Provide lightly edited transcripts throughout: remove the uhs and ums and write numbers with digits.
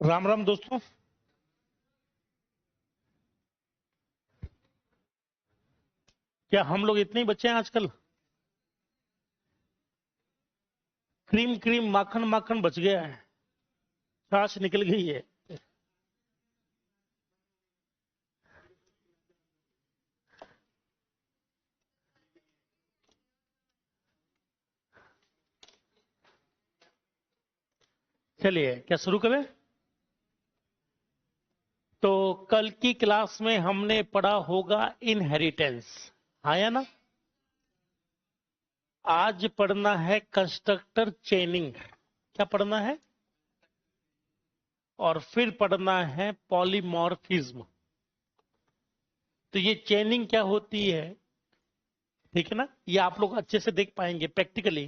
राम राम दोस्तों। क्या हम लोग इतने ही बच्चे हैं आजकल? क्रीम क्रीम माखन माखन बच गया है, छाछ निकल गई है। चलिए क्या शुरू करें? तो कल की क्लास में हमने पढ़ा होगा इनहेरिटेंस, हाँ या ना? आज पढ़ना है कंस्ट्रक्टर चेनिंग। क्या पढ़ना है? और फिर पढ़ना है पॉलीमॉर्फिज्म। तो ये चेनिंग क्या होती है, ठीक है ना? ये आप लोग अच्छे से देख पाएंगे प्रैक्टिकली,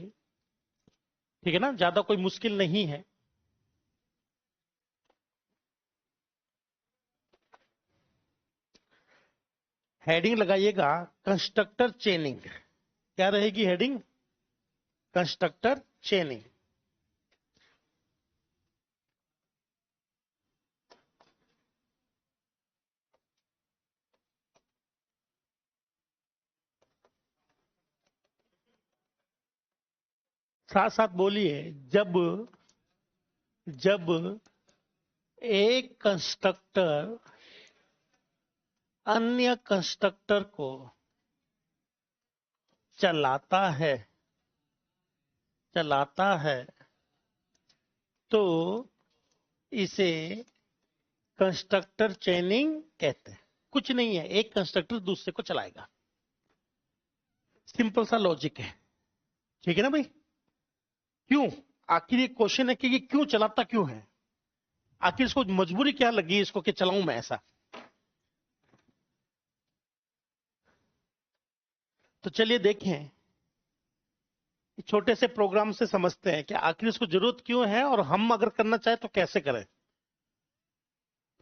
ठीक है ना? ज्यादा कोई मुश्किल नहीं है। हेडिंग लगाइएगा कंस्ट्रक्टर चेनिंग। क्या रहेगी हेडिंग? कंस्ट्रक्टर चेनिंग। साथ साथ बोलिए, जब जब एक कंस्ट्रक्टर अन्य कंस्ट्रक्टर को चलाता है चलाता है तो इसे कंस्ट्रक्टर चेनिंग कहते हैं। कुछ नहीं है, एक कंस्ट्रक्टर दूसरे को चलाएगा। सिंपल सा लॉजिक है, ठीक है ना भाई? क्यों? आखिर ये क्वेश्चन है कि ये क्यों चलाता क्यों है? आखिर इसको मजबूरी क्या लगी इसको कि चलाऊं मैं ऐसा? तो चलिए देखें, छोटे से प्रोग्राम से समझते हैं कि आखिर इसको जरूरत क्यों है और हम अगर करना चाहे तो कैसे करें।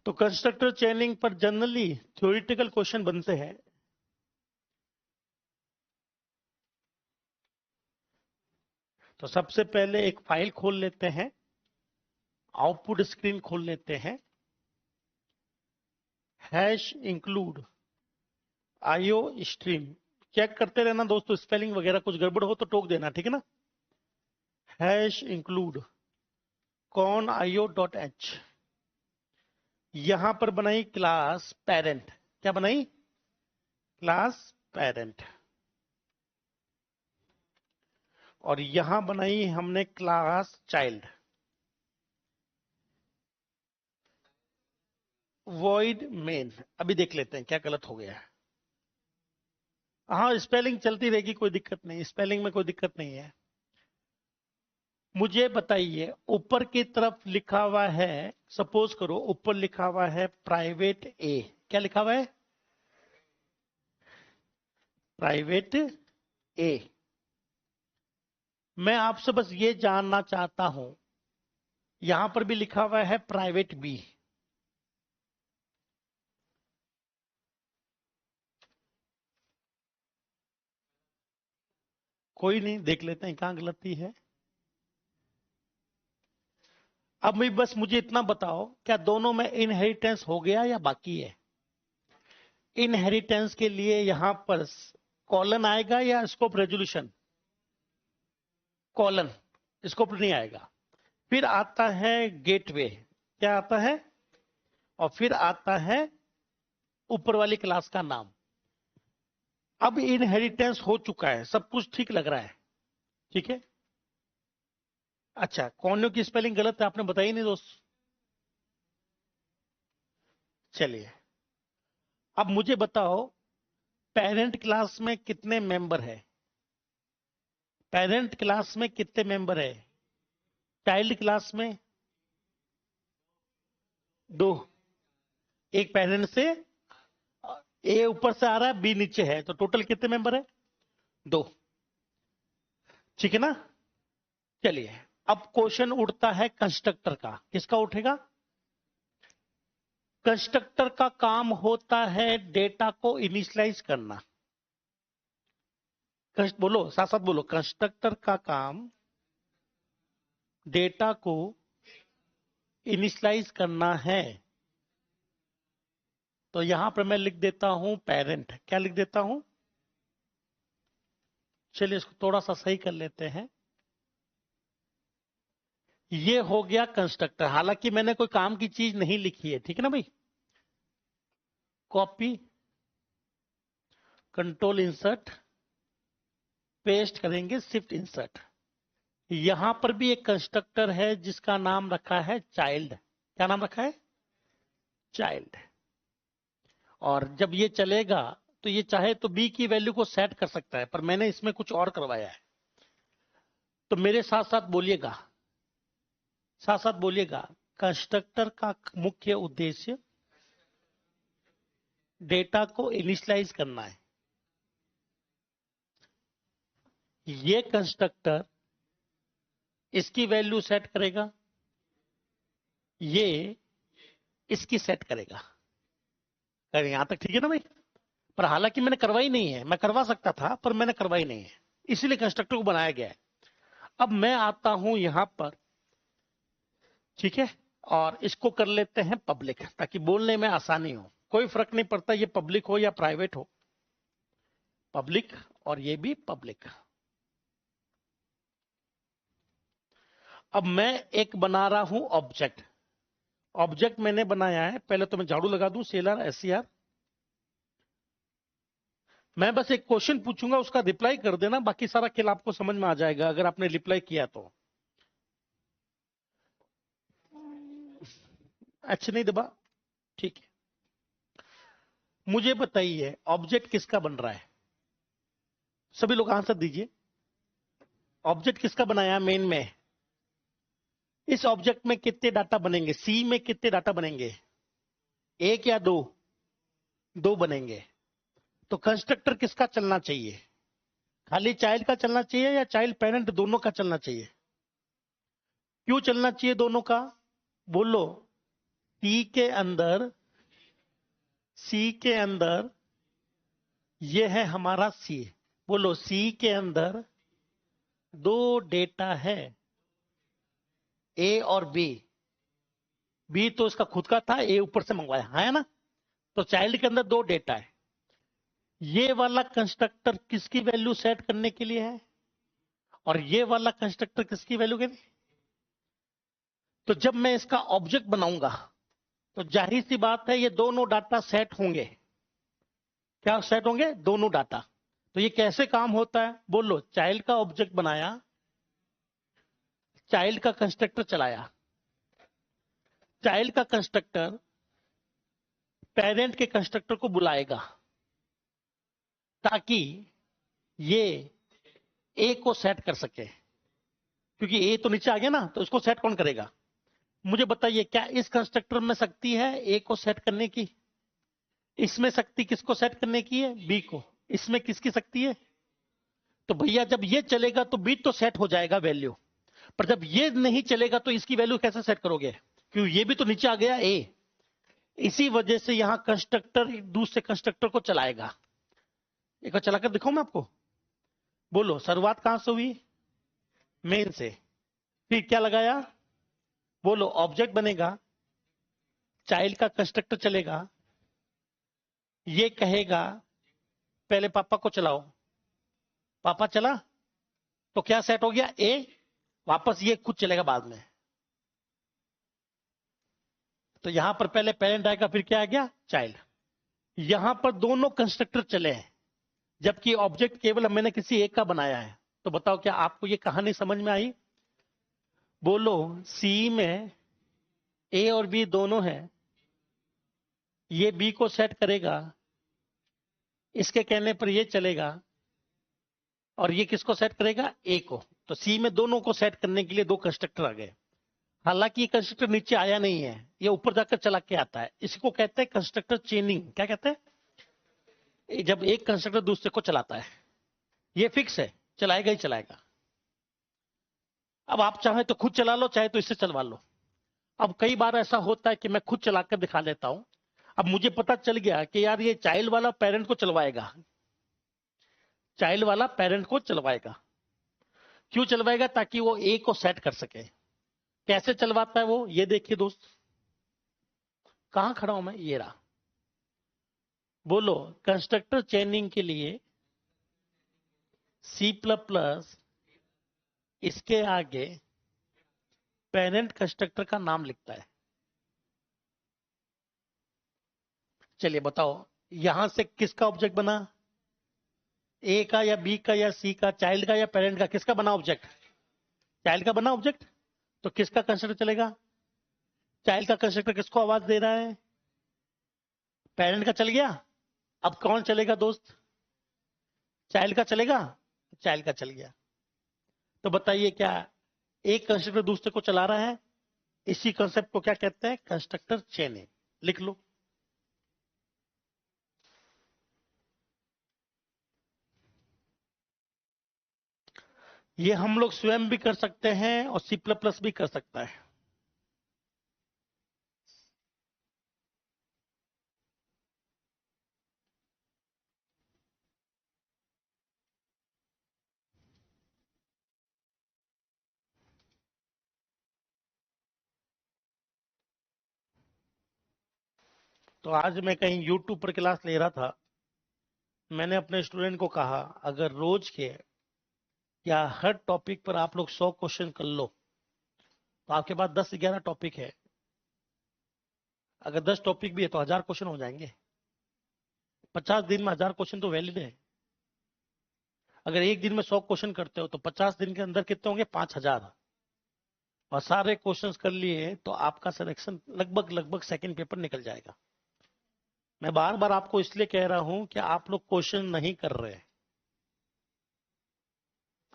तो कंस्ट्रक्टर चेनिंग पर जनरली थ्योरेटिकल क्वेश्चन बनते हैं। तो सबसे पहले एक फाइल खोल लेते हैं, आउटपुट स्क्रीन खोल लेते हैं, hash include iostream. Check करते रहना दोस्तों, स्पेलिंग वगैरह कुछ गड़बड़ हो तो टोक देना, ठीक है ना? Hash include conio dot. H पर बनाई क्लास पेरेंट। क्या बनाई? Class parent. और यहां बनाई हमने क्लास चाइल्ड। Void main. अभी देख लेते हैं क्या गलत हो गया है। हाँ, स्पेलिंग चलती रहेगी, कोई दिक्कत नहीं, स्पेलिंग में कोई दिक्कत नहीं है। मुझे बताइए, ऊपर की तरफ लिखा हुआ है, सपोज करो ऊपर लिखा हुआ है प्राइवेट ए। क्या लिखा हुआ है? प्राइवेट ए। मैं आपसे बस ये जानना चाहता हूं, यहां पर भी लिखा हुआ है प्राइवेट बी। कोई नहीं, देख लेते हैं कहां गलती है। अब मैं बस मुझे इतना बताओ, क्या दोनों में इनहेरिटेंस हो गया या बाकी है? इनहेरिटेंस के लिए यहां पर कॉलन आएगा या स्कोप रेजोल्यूशन? कॉलन, स्कोप नहीं आएगा। फिर आता है गेटवे। क्या आता है? और फिर आता है ऊपर वाली क्लास का नाम। अब इनहेरिटेंस हो चुका है, सब कुछ ठीक लग रहा है, ठीक है। अच्छा, कौनों की स्पेलिंग गलत है आपने बताई नहीं दोस्त। चलिए, अब मुझे बताओ, पेरेंट क्लास में कितने मेंबर है? पेरेंट क्लास में कितने मेंबर है? चाइल्ड क्लास में दो। एक पेरेंट से ए ऊपर से आ रहा है, बी नीचे है, तो टोटल कितने मेंबर है? दो। ठीक है ना? चलिए, अब क्वेश्चन उठता है कंस्ट्रक्टर का। किसका उठेगा? कंस्ट्रक्टर का काम होता है डेटा को इनिशियलाइज करना। बोलो, साथ साथ बोलो, कंस्ट्रक्टर का काम डेटा को इनिशियलाइज करना है, तो यहां पर मैं लिख देता हूं पेरेंट। क्या लिख देता हूं? चलिए इसको थोड़ा सा सही कर लेते हैं। ये हो गया कंस्ट्रक्टर, हालांकि मैंने कोई काम की चीज नहीं लिखी है, ठीक है ना भाई। कॉपी, कंट्रोल इंसर्ट, पेस्ट करेंगे, शिफ्ट इंसर्ट। यहां पर भी एक कंस्ट्रक्टर है जिसका नाम रखा है चाइल्ड। क्या नाम रखा है? चाइल्ड। और जब ये चलेगा तो ये चाहे तो बी की वैल्यू को सेट कर सकता है, पर मैंने इसमें कुछ और करवाया है। तो मेरे साथ साथ बोलिएगा, साथ साथ बोलिएगा, कंस्ट्रक्टर का मुख्य उद्देश्य डेटा को इनिशियलाइज करना है। ये कंस्ट्रक्टर इसकी वैल्यू सेट करेगा, ये इसकी सेट करेगा। यहां तक ठीक है ना भाई? पर हालांकि मैंने करवाई नहीं है, मैं करवा सकता था पर मैंने करवाई नहीं है, इसीलिए कंस्ट्रक्टर को बनाया गया है। अब मैं आता हूं यहां पर, ठीक है, और इसको कर लेते हैं पब्लिक, ताकि बोलने में आसानी हो। कोई फर्क नहीं पड़ता ये पब्लिक हो या प्राइवेट हो, पब्लिक, और ये भी पब्लिक। अब मैं एक बना रहा हूं ऑब्जेक्ट। ऑब्जेक्ट मैंने बनाया है, पहले तो मैं झाड़ू लगा दूं, सेलर एससीआर। मैं बस एक क्वेश्चन पूछूंगा, उसका रिप्लाई कर देना, बाकी सारा खेल आपको समझ में आ जाएगा अगर आपने रिप्लाई किया तो। अच्छा नहीं दबा, ठीक है। मुझे बताइए ऑब्जेक्ट किसका बन रहा है? सभी लोग आंसर दीजिए। ऑब्जेक्ट किसका बनाया मेन में? इस ऑब्जेक्ट में कितने डाटा बनेंगे? सी में कितने डाटा बनेंगे? एक या दो? दो बनेंगे। तो कंस्ट्रक्टर किसका चलना चाहिए? खाली चाइल्ड का चलना चाहिए या चाइल्ड पेरेंट दोनों का चलना चाहिए? क्यों चलना चाहिए दोनों का? बोलो। सी के अंदर, सी के अंदर ये है हमारा सी। बोलो, सी के अंदर दो डेटा है, ए और बी। बी तो इसका खुद का था, ए ऊपर से मंगवाया है ना। तो चाइल्ड के अंदर दो डेटा है। ये वाला कंस्ट्रक्टर किसकी वैल्यू सेट करने के लिए है, और ये वाला कंस्ट्रक्टर किसकी वैल्यू के लिए? तो जब मैं इसका ऑब्जेक्ट बनाऊंगा तो जाहिर सी बात है ये दोनों डाटा सेट होंगे। क्या सेट होंगे? दोनों डाटा। तो ये कैसे काम होता है? बोलो, चाइल्ड का ऑब्जेक्ट बनाया, चाइल्ड का कंस्ट्रक्टर चलाया, चाइल्ड का कंस्ट्रक्टर पेरेंट के कंस्ट्रक्टर को बुलाएगा ताकि ये ए को सेट कर सके, क्योंकि ए तो नीचे आ गया ना, तो उसको सेट कौन करेगा? मुझे बताइए, क्या इस कंस्ट्रक्टर में शक्ति है ए को सेट करने की? इसमें शक्ति किसको सेट करने की है? बी को। इसमें किसकी शक्ति है? तो भैया जब ये चलेगा तो बी तो सेट हो जाएगा वैल्यू, पर जब ये नहीं चलेगा तो इसकी वैल्यू कैसे सेट करोगे? क्योंकि ये भी तो नीचे आ गया ए। इसी वजह से यहां कंस्ट्रक्टर दूसरे कंस्ट्रक्टर को चलाएगा। एक बार चलाकर दिखाऊं मैं आपको। बोलो, शुरुआत कहां से हुई? मेन से। फिर क्या लगाया? बोलो, ऑब्जेक्ट बनेगा, चाइल्ड का कंस्ट्रक्टर चलेगा, ये कहेगा पहले पापा को चलाओ, पापा चला तो क्या सेट हो गया? ए। वापस ये खुद चलेगा बाद में। तो यहां पर पहले पेरेंट आएगा, फिर क्या आ गया? चाइल्ड। यहां पर दोनों कंस्ट्रक्टर चले हैं, जबकि ऑब्जेक्ट केवल मैंने किसी एक का बनाया है। तो बताओ, क्या आपको ये कहानी समझ में आई? बोलो, सी में ए और बी दोनों है, ये बी को सेट करेगा, इसके कहने पर ये चलेगा, और ये किसको सेट करेगा? ए को। तो सी में दोनों को सेट करने के लिए दो कंस्ट्रक्टर आ गए। हालांकि ये कंस्ट्रक्टर नीचे आया नहीं है, ये ऊपर जाकर चला के आता है। इसको कहते हैं कंस्ट्रक्टर चेनिंग। क्या कहते हैं? जब एक कंस्ट्रक्टर दूसरे को चलाता है। ये फिक्स है, चलाएगा ही चलाएगा। अब आप चाहे तो खुद चला लो, चाहे तो इससे चलवा लो। अब कई बार ऐसा होता है कि मैं खुद चलाकर दिखा देता हूं। अब मुझे पता चल गया कि यार ये चाइल्ड वाला पेरेंट को चलवाएगा, चाइल्ड वाला पेरेंट को चलवाएगा। क्यों चलवाएगा? ताकि वो ए को सेट कर सके। कैसे चलवाता है वो, ये देखिए दोस्त, कहां खड़ा हूं मैं, ये रहा। बोलो, कंस्ट्रक्टर चेनिंग के लिए सी प्लस प्लस, इसके आगे पेरेंट कंस्ट्रक्टर का नाम लिखता है। चलिए बताओ, यहां से किसका ऑब्जेक्ट बना, ए का या बी का या सी का, चाइल्ड का या पेरेंट का, किसका बना ऑब्जेक्ट, चाइल्ड का बना ऑब्जेक्ट। तो किसका कंस्ट्रक्टर चलेगा, चाइल्ड का कंस्ट्रक्टर किसको आवाज दे रहा है, पेरेंट का चल गया। अब कौन चलेगा दोस्त, चाइल्ड का चलेगा, चाइल्ड का चल गया। तो बताइए क्या एक कंस्ट्रक्टर दूसरे को चला रहा है, इसी कंसेप्ट को क्या कहते हैं, कंस्ट्रक्टर चेनिंग। लिख लो। ये हम लोग स्वयं भी कर सकते हैं और सी प्लस प्लस भी कर सकता है। तो आज मैं कहीं YouTube पर क्लास ले रहा था, मैंने अपने स्टूडेंट को कहा अगर रोज के या हर टॉपिक पर आप लोग 100 क्वेश्चन कर लो तो आपके पास 10-11 टॉपिक है, अगर 10 टॉपिक भी है तो 1000 क्वेश्चन हो जाएंगे। 50 दिन में 1000 क्वेश्चन तो वैलिड है। अगर एक दिन में 100 क्वेश्चन करते हो तो 50 दिन के अंदर कितने होंगे, 5000। और सारे क्वेश्चंस कर लिए तो आपका सिलेक्शन लगभग लगभग सेकंड पेपर निकल जाएगा। मैं बार बार आपको इसलिए कह रहा हूं कि आप लोग क्वेश्चन नहीं कर रहे,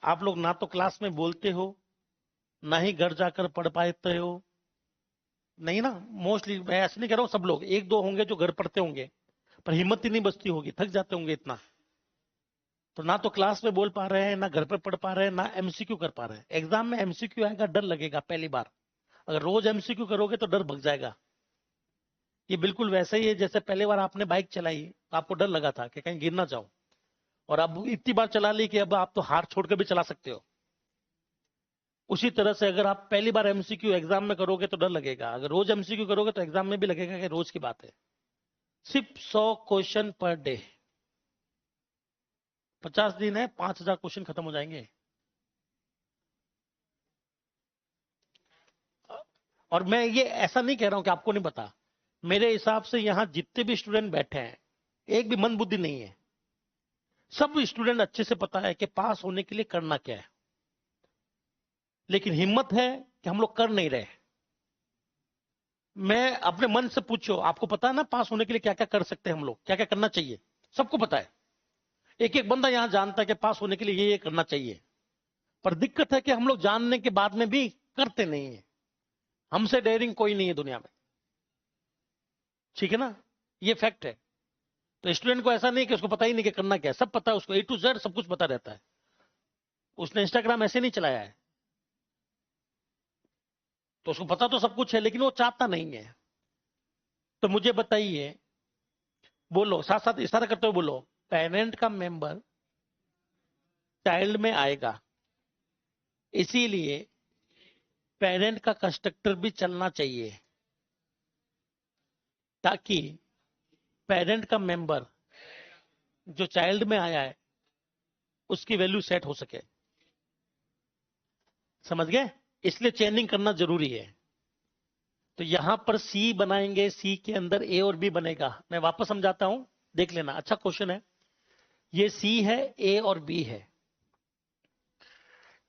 आप लोग ना तो क्लास में बोलते हो, ना ही घर जाकर पढ़ पाते हो। नहीं ना, मोस्टली मैं ऐसे नहीं कह रहा हूं सब लोग, एक दो होंगे जो घर पढ़ते होंगे, पर हिम्मत ही नहीं बचती होगी, थक जाते होंगे इतना। तो ना तो क्लास में बोल पा रहे हैं, ना घर पर पढ़ पा रहे हैं, ना एमसीक्यू कर पा रहे हैं। एग्जाम में एमसीक्यू आएगा, डर लगेगा पहली बार। अगर रोज एमसीक्यू करोगे तो डर भग जाएगा। ये बिल्कुल वैसा ही है जैसे पहली बार आपने बाइक चलाई तो आपको डर लगा था कि कहीं गिर ना जाओ, और अब इतनी बार चला ली कि अब आप तो हाथ छोड़कर भी चला सकते हो। उसी तरह से अगर आप पहली बार एमसीक्यू एग्जाम में करोगे तो डर लगेगा, अगर रोज एमसीक्यू करोगे तो एग्जाम में भी लगेगा कि रोज की बात है। सिर्फ 100 क्वेश्चन पर डे, 50 दिन है, 5000 क्वेश्चन खत्म हो जाएंगे। और मैं ये ऐसा नहीं कह रहा हूं कि आपको नहीं पता, मेरे हिसाब से यहां जितने भी स्टूडेंट बैठे हैं एक भी मंद बुद्धि नहीं है। सब स्टूडेंट अच्छे से पता है कि पास होने के लिए करना क्या है, लेकिन हिम्मत है कि हम लोग कर नहीं रहे। मैं अपने मन से पूछो, आपको पता है ना पास होने के लिए क्या क्या कर सकते हैं हम लोग, क्या क्या करना चाहिए, सबको पता है। एक एक बंदा यहां जानता है कि पास होने के लिए ये करना चाहिए, पर दिक्कत है कि हम लोग जानने के बाद में भी करते नहीं है। हमसे डेयरिंग कोई नहीं है दुनिया में, ठीक है ना, ये फैक्ट है। तो स्टूडेंट को ऐसा नहीं कि उसको पता ही नहीं कि करना क्या है, सब पता है उसको, A to Z सब कुछ पता रहता है। उसने इंस्टाग्राम ऐसे नहीं चलाया है, तो उसको पता तो सब कुछ है, लेकिन वो चाहता नहीं है। तो मुझे बताइए, बोलो साथ साथ इशारा करते हुए बोलो, पेरेंट का मेंबर चाइल्ड में आएगा, इसीलिए पेरेंट का कंस्ट्रक्टर भी चलना चाहिए, ताकि पेरेंट का मेंबर जो चाइल्ड में आया है उसकी वैल्यू सेट हो सके। समझ गए, इसलिए चेनिंग करना जरूरी है। तो यहां पर सी बनाएंगे, सी के अंदर ए और बी बनेगा। मैं वापस समझाता हूं, देख लेना, अच्छा क्वेश्चन है। ये सी है, ए और बी है,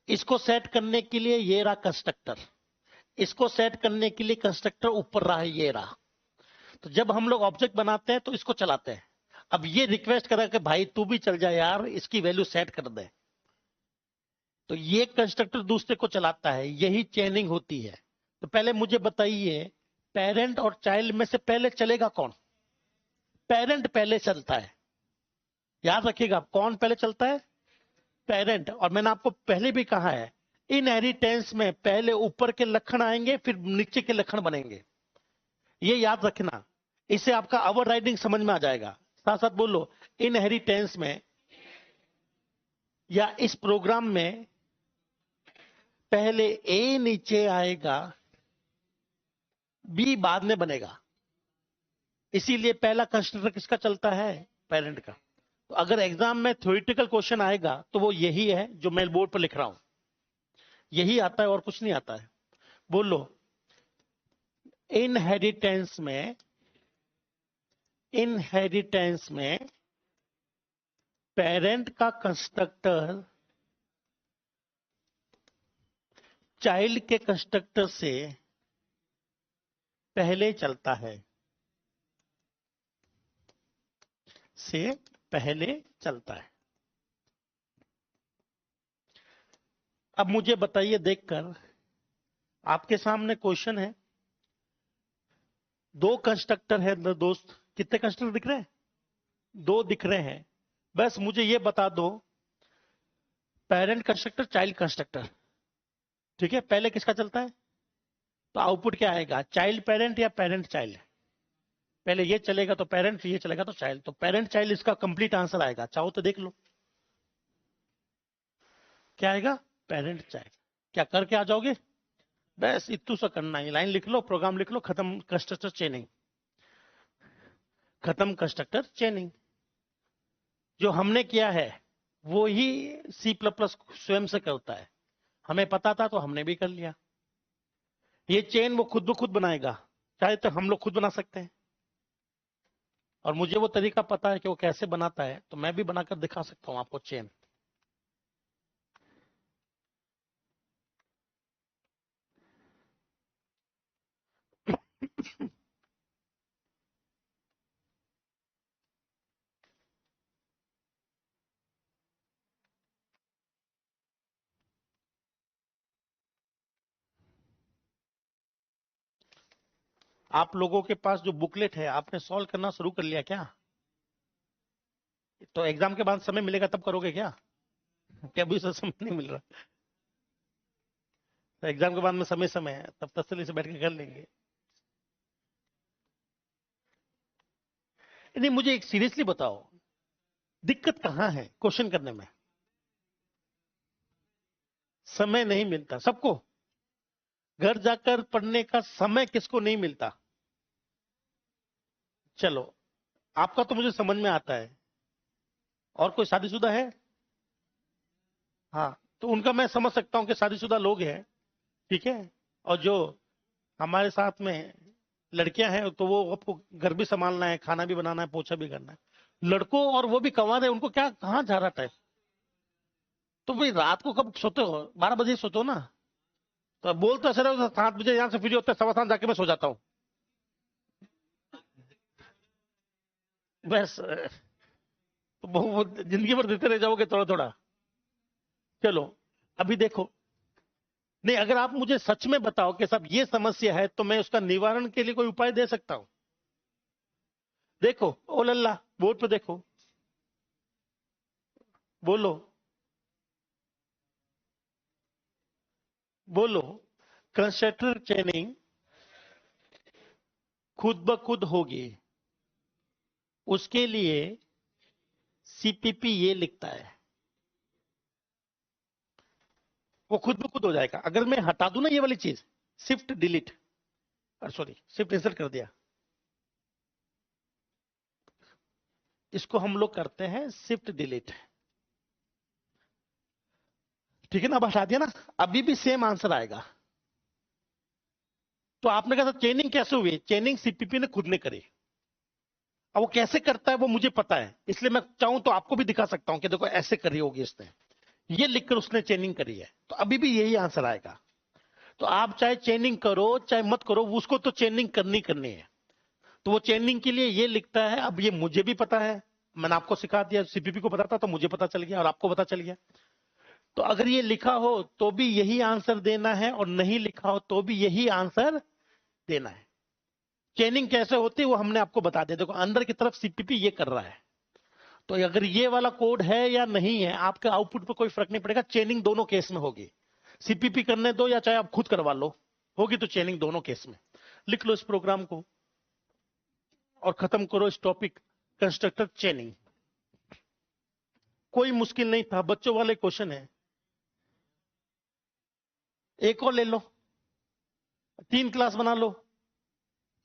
इसको सेट करने के लिए ये रहा कंस्ट्रक्टर, इसको सेट करने के लिए कंस्ट्रक्टर ऊपर रहा है, ये रहा। तो जब हम लोग ऑब्जेक्ट बनाते हैं तो इसको चलाते हैं। अब ये रिक्वेस्ट करा कि भाई तू भी चल जा यार, इसकी वैल्यू सेट कर दे, तो ये कंस्ट्रक्टर दूसरे को चलाता है, यही चेनिंग होती है। तो पहले मुझे बताइए, पेरेंट और चाइल्ड में से पहले चलेगा कौन, पेरेंट पहले चलता है। याद रखिएगा कौन पहले चलता है, पेरेंट। और मैंने आपको पहले भी कहा है, इनहेरिटेंस में पहले ऊपर के लक्षण आएंगे फिर नीचे के लक्षण बनेंगे, ये याद रखना। इससे आपका ओवर राइडिंग समझ में आ जाएगा। साथ साथ बोलो, इनहेरिटेंस में या इस प्रोग्राम में पहले ए नीचे आएगा, बी बाद में बनेगा, इसीलिए पहला कंस्ट्रक्टर किसका चलता है? पेरेंट का। तो अगर एग्जाम में थ्योरेटिकल क्वेश्चन आएगा तो वो यही है जो मैं बोर्ड पर लिख रहा हूं, यही आता है और कुछ नहीं आता है। बोलो, इनहेरिटेंस में पेरेंट का कंस्ट्रक्टर चाइल्ड के कंस्ट्रक्टर से पहले चलता है, अब मुझे बताइए देखकर, आपके सामने क्वेश्चन है, दो कंस्ट्रक्टर है दोस्त, कितने कंस्ट्रक्टर दिख रहे हैं? दो दिख रहे हैं। बस मुझे ये बता दो, पेरेंट कंस्ट्रक्टर चाइल्ड कंस्ट्रक्टर, ठीक है, पहले किसका चलता है? तो आउटपुट क्या आएगा? चाइल्ड पेरेंट या पेरेंट चाइल्ड? पहले ये चलेगा तो पेरेंट, ये चलेगा तो चाइल्ड, तो पेरेंट चाइल्ड इसका कंप्लीट आंसर आएगा। चाहो तो देख लो क्या आएगा, पेरेंट चाइल्ड। क्या करके आ जाओगे? बस इतू सा करना है, लाइन लिख लो, प्रोग्राम लिख लो, खत्म कंस्ट्रक्टर चेनिंग, खत्म कंस्ट्रक्टर चेनिंग। जो हमने किया है वो ही C++ स्वयं से करता है, हमें पता था तो हमने भी कर लिया। ये चेन वो खुद ब खुद बनाएगा, चाहे तो हम लोग खुद बना सकते हैं, और मुझे वो तरीका पता है कि वो कैसे बनाता है, तो मैं भी बनाकर दिखा सकता हूं आपको चेन। आप लोगों के पास जो बुकलेट है, आपने सॉल्व करना शुरू कर लिया क्या? तो एग्जाम के बाद समय मिलेगा तब करोगे क्या? क्या अभी से समय नहीं मिल रहा? तो एग्जाम के बाद में समय है, तब तसल्ली से बैठ के कर लेंगे। नहीं, मुझे एक सीरियसली बताओ, दिक्कत कहां है क्वेश्चन करने में? समय नहीं मिलता सबको, घर जाकर पढ़ने का समय किसको नहीं मिलता? चलो, आपका तो मुझे समझ में आता है। और कोई शादीशुदा है? हाँ, तो उनका मैं समझ सकता हूं कि शादीशुदा लोग हैं, ठीक है। और जो हमारे साथ में लड़कियां हैं, तो वो आपको घर भी संभालना है, खाना भी बनाना है, पोछा भी करना है। लड़कों और वो भी कमा रहे, उनको क्या कहाँ जा रहा टाइम? तो भाई रात को कब सोते हो? 12 बजे सोते हो ना? तो बोल तो ऐसे रहे हो, 7 बजे यहाँ से फ्री होते, 7:15 जाके मैं सो जाता हूँ। बस तो वो जिंदगी भर देते रह जाओगे थोड़ा थोड़ा। चलो, अभी देखो, नहीं, अगर आप मुझे सच में बताओ कि साहब ये समस्या है, तो मैं उसका निवारण के लिए कोई उपाय दे सकता हूं। देखो, ओ लल्ला, बोर्ड पे देखो, बोलो, बोलो। कंस्ट्रक्टर चेनिंग खुद ब खुद होगी, उसके लिए CPP ये लिखता है, वो खुद ब खुद हो जाएगा। अगर मैं हटा दूं ना ये वाली चीज, shift delete, sorry shift insert कर दिया, इसको हम लोग करते हैं शिफ्ट डिलीट, ठीक है ना? अब हटा दिया ना, अभी भी सेम आंसर आएगा। तो आपने कहा चेनिंग कैसे हुई? चेनिंग CPP ने खुद ने करी। अब वो कैसे करता है वो मुझे पता है, इसलिए मैं चाहूं तो आपको भी दिखा सकता हूं कि देखो ऐसे करी होगी इसने, ये लिखकर उसने चेनिंग करी है, तो अभी भी यही आंसर आएगा। तो आप चाहे चेनिंग करो चाहे मत करो, उसको तो चेनिंग करनी करनी है। तो वो चेनिंग के लिए ये लिखता है। अब ये मुझे भी पता है, मैंने आपको सिखा दिया, CPP को पता था तो मुझे पता चल गया और आपको पता चल गया। तो अगर ये लिखा हो तो भी यही आंसर देना है, और नहीं लिखा हो तो भी यही आंसर देना है। चेनिंग कैसे होती है वो हमने आपको बता दिया। देखो, अंदर की तरफ CPP ये कर रहा है, तो अगर ये वाला कोड है या नहीं है, आपके आउटपुट पर कोई फर्क नहीं पड़ेगा, चेनिंग दोनों केस में होगी। CPP करने दो या चाहे आप खुद करवा लो, होगी तो चेनिंग दोनों केस में। लिख लो इस प्रोग्राम को और खत्म करो इस टॉपिक, कंस्ट्रक्टर चेनिंग। कोई मुश्किल नहीं था, बच्चों वाले क्वेश्चन है। एक और ले लो, 3 क्लास बना लो,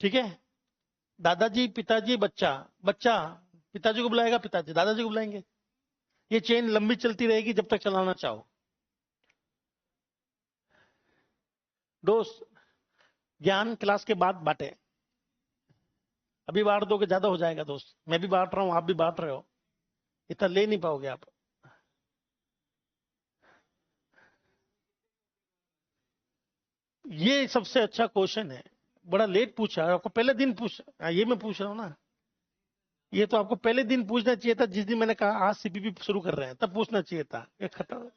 ठीक है। दादाजी, पिताजी, बच्चा, बच्चा पिताजी को बुलाएगा, पिताजी दादाजी को बुलाएंगे। ये चेन लंबी चलती रहेगी जब तक चलाना चाहो। दोस्त, ज्ञान क्लास के बाद बांटे, अभी बांट दोगे ज्यादा हो जाएगा दोस्त। मैं भी बांट रहा हूं, आप भी बांट रहे हो, इतना ले नहीं पाओगे आप। ये सबसे अच्छा क्वेश्चन है, बड़ा लेट पूछा, आपको पहले दिन ये मैं पूछ रहा हूँ ना। ये तो आपको पहले दिन पूछना चाहिए था, जिस दिन मैंने कहा आज सीपीपी शुरू कर रहे हैं, तब पूछना चाहिए था। ये खत्म।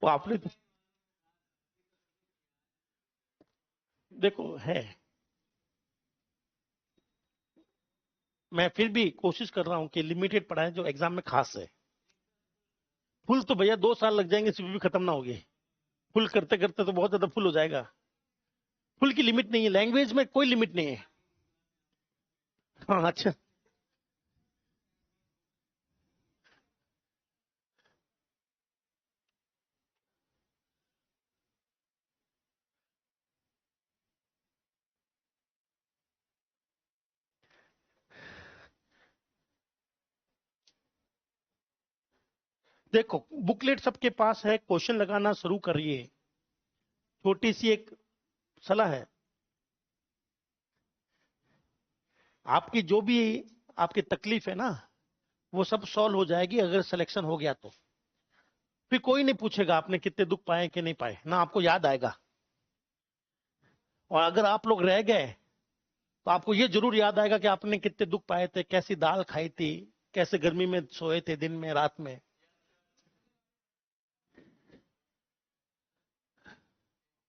वो आपने देखो है, मैं फिर भी कोशिश कर रहा हूं कि लिमिटेड पढ़ाएं जो एग्जाम में खास है। फुल तो भैया 2 साल लग जाएंगे, सीपीपी खत्म ना होगी। फुल करते करते तो बहुत ज्यादा फुल हो जाएगा। फुल की लिमिट नहीं है, लैंग्वेज में कोई लिमिट नहीं है। हाँ अच्छा, देखो बुकलेट सबके पास है, क्वेश्चन लगाना शुरू करिए। छोटी सी एक सलाह है, आपकी जो भी आपकी तकलीफ है ना, वो सब सॉल्व हो जाएगी अगर सिलेक्शन हो गया तो। फिर कोई नहीं पूछेगा आपने कितने दुख पाए कि नहीं पाए, ना आपको याद आएगा। और अगर आप लोग रह गए तो आपको ये जरूर याद आएगा कि आपने कितने दुख पाए थे, कैसी दाल खाई थी, कैसे गर्मी में सोए थे, दिन में रात में।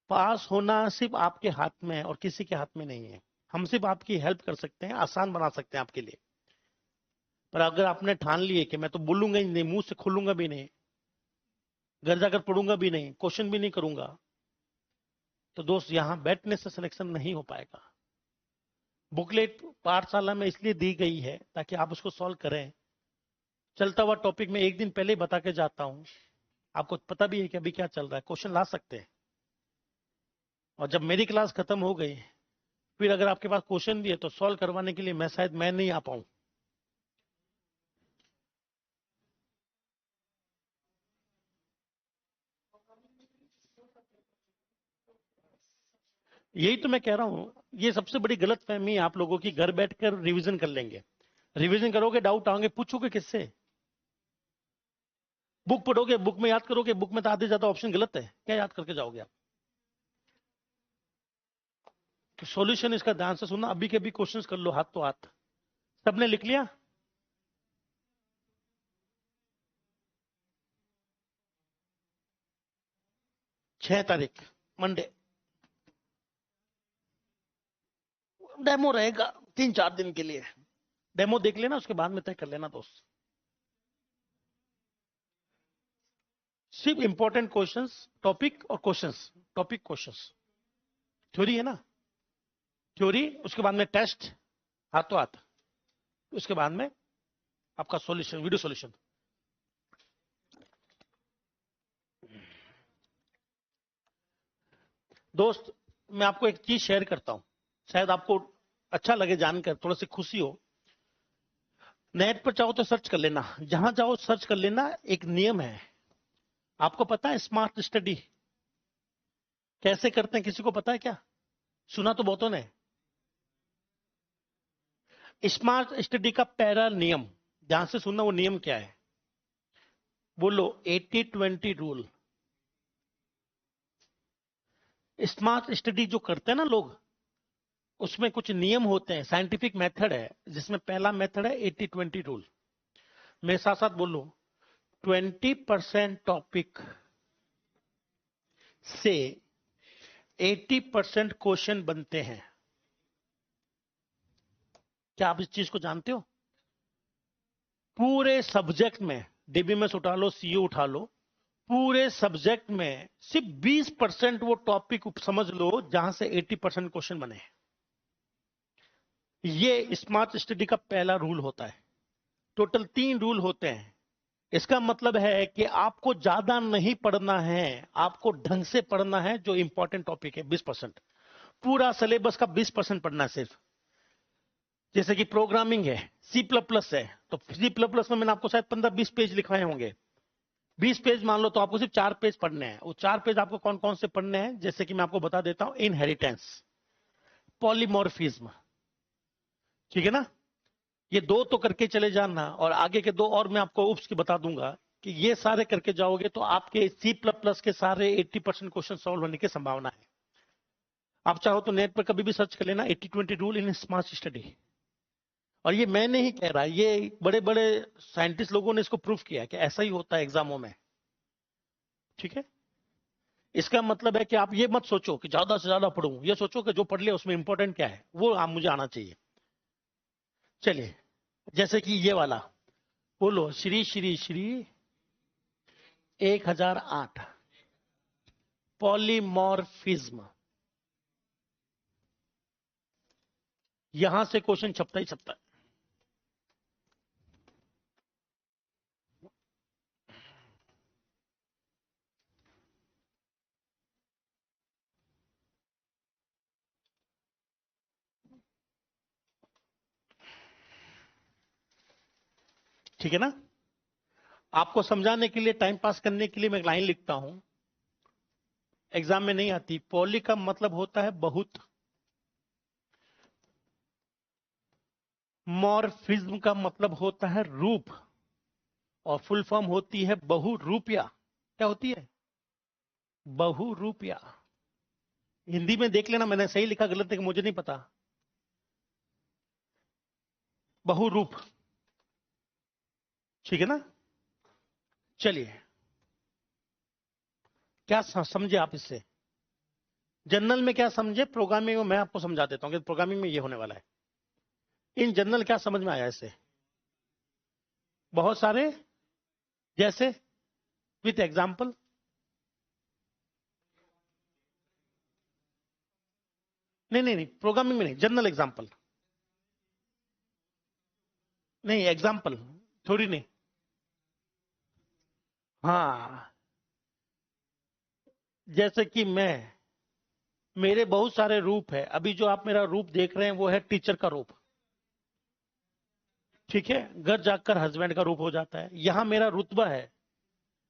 पास होना सिर्फ आपके हाथ में है और किसी के हाथ में नहीं है। हम सिर्फ आपकी हेल्प कर सकते हैं, आसान बना सकते हैं आपके लिए। पर अगर आपने ठान लिए कि मैं तो बोलूंगा ही नहीं, मुंह से खोलूंगा भी नहीं, घर जाकर पढ़ूंगा भी नहीं, क्वेश्चन भी नहीं करूंगा, तो दोस्त यहां बैठने से सिलेक्शन नहीं हो पाएगा। बुकलेट पाठशाला में इसलिए दी गई है ताकि आप उसको सॉल्व करें। चलता हुआ टॉपिक में एक दिन पहले ही बता के जाता हूं, आपको पता भी है कि अभी क्या चल रहा है, क्वेश्चन ला सकते हैं। और जब मेरी क्लास खत्म हो गई, फिर अगर आपके पास क्वेश्चन भी है तो सॉल्व करवाने के लिए मैं नहीं आ पाऊं। यही तो मैं कह रहा हूं, ये सबसे बड़ी गलतफहमी है आप लोगों की। घर बैठकर रिवीजन कर लेंगे, रिवीजन करोगे डाउट आओगे, पूछोगे किससे? बुक पढ़ोगे, बुक में याद करोगे, बुक में तो आधे ज्यादा ऑप्शन गलत है, क्या याद करके जाओगे आप? सॉल्यूशन इसका ध्यान से सुनना, अभी के अभी क्वेश्चंस कर लो हाथ तो हाथ। सबने लिख लिया? 6 तारीख मंडे डेमो रहेगा, 3-4 दिन के लिए। डेमो देख लेना, उसके बाद में तय कर लेना दोस्त। सिर्फ इंपॉर्टेंट क्वेश्चंस, टॉपिक और क्वेश्चंस, टॉपिक क्वेश्चंस। थ्योरी है ना, थ्योरी, उसके बाद में टेस्ट हाथों हाथ, उसके बाद में आपका सॉल्यूशन, वीडियो सॉल्यूशन। दोस्त, मैं आपको एक चीज शेयर करता हूं, शायद आपको अच्छा लगे जानकर, थोड़ा सी खुशी हो। नेट पर चाहो तो सर्च कर लेना, जहां चाहो सर्च कर लेना। एक नियम है, आपको पता है स्मार्ट स्टडी कैसे करते हैं? किसी को पता है क्या? सुना तो बहुतों ने। स्मार्ट स्टडी का पहला नियम, ध्यान से सुनना, वो नियम क्या है? बोलो 80-20 रूल। स्मार्ट स्टडी जो करते हैं ना लोग, उसमें कुछ नियम होते हैं, साइंटिफिक मेथड है, जिसमें पहला मेथड है 80-20 रूल। मेरे साथ साथ बोलो, 20% टॉपिक से 80% क्वेश्चन बनते हैं। क्या आप इस चीज को जानते हो? पूरे सब्जेक्ट में, डीबीएमएस उठा लो, सीयू उठा लो, पूरे सब्जेक्ट में सिर्फ 20% वो टॉपिक समझ लो जहां से 80% क्वेश्चन बने। ये स्मार्ट स्टडी का पहला रूल होता है। टोटल 3 रूल होते हैं। इसका मतलब है कि आपको ज्यादा नहीं पढ़ना है, आपको ढंग से पढ़ना है। जो इंपॉर्टेंट टॉपिक है 20%, पूरा सिलेबस का 20% पढ़ना है सिर्फ। जैसे कि प्रोग्रामिंग है, सी प्लस प्लस है, तो सी प्लस प्लस में मैंने आपको शायद 15-20 पेज लिखवाए होंगे। 20 पेज मान लो, तो आपको सिर्फ 4 पेज पढ़ने हैं। वो 4 पेज आपको कौन कौन से पढ़ने हैं, जैसे कि मैं आपको बता देता हूं। इनहेरिटेंस, पॉलीमॉर्फिज्म, ठीक है ना। ये दो तो करके चले जाना, और आगे के दो और मैं आपको उप्स की बता दूंगा कि ये सारे करके जाओगे तो आपके सी प्लस प्लस के सारे 80% क्वेश्चन सॉल्व होने की संभावना है। आप चाहो तो नेट पर कभी भी सर्च कर लेना 80-20 रूल इन स्मार्ट स्टडी। और ये मैं नहीं कह रहा, ये बड़े बड़े साइंटिस्ट लोगों ने इसको प्रूफ किया कि ऐसा ही होता है एग्जामों में, ठीक है। इसका मतलब है कि आप ये मत सोचो कि ज्यादा से ज्यादा पढ़ूं, ये सोचो कि जो पढ़ लिया उसमें इंपॉर्टेंट क्या है वो आप मुझे आना चाहिए। चलिए, जैसे कि ये वाला, बोलो श्री श्री श्री 1008, पॉलीमॉर्फिज्म। यहां से क्वेश्चन छपता ही छपता है। ठीक है ना। आपको समझाने के लिए, टाइम पास करने के लिए मैं एक लाइन लिखता हूं, एग्जाम में नहीं आती। पॉली का मतलब होता है बहुत, मॉर्फिज्म का मतलब होता है रूप, और फुल फॉर्म होती है बहुरूपिया। क्या होती है? बहुरूपिया। हिंदी में देख लेना, मैंने सही लिखा गलत है कि मुझे नहीं पता। बहुरूप, ठीक है ना। चलिए, क्या समझे आप इससे? जनरल में क्या समझे, प्रोग्रामिंग में मैं आपको समझा देता हूं कि प्रोग्रामिंग में ये होने वाला है। इन जनरल क्या समझ में आया इससे? बहुत सारे, जैसे विथ एग्जाम्पल। नहीं नहीं नहीं, प्रोग्रामिंग में नहीं, जनरल एग्जाम्पल। नहीं, एग्जाम्पल थोड़ी नहीं। हाँ, जैसे कि मेरे बहुत सारे रूप है। अभी जो आप मेरा रूप देख रहे हैं वो है टीचर का रूप, ठीक है। घर जाकर हस्बैंड का रूप हो जाता है। यहां मेरा रुतबा है।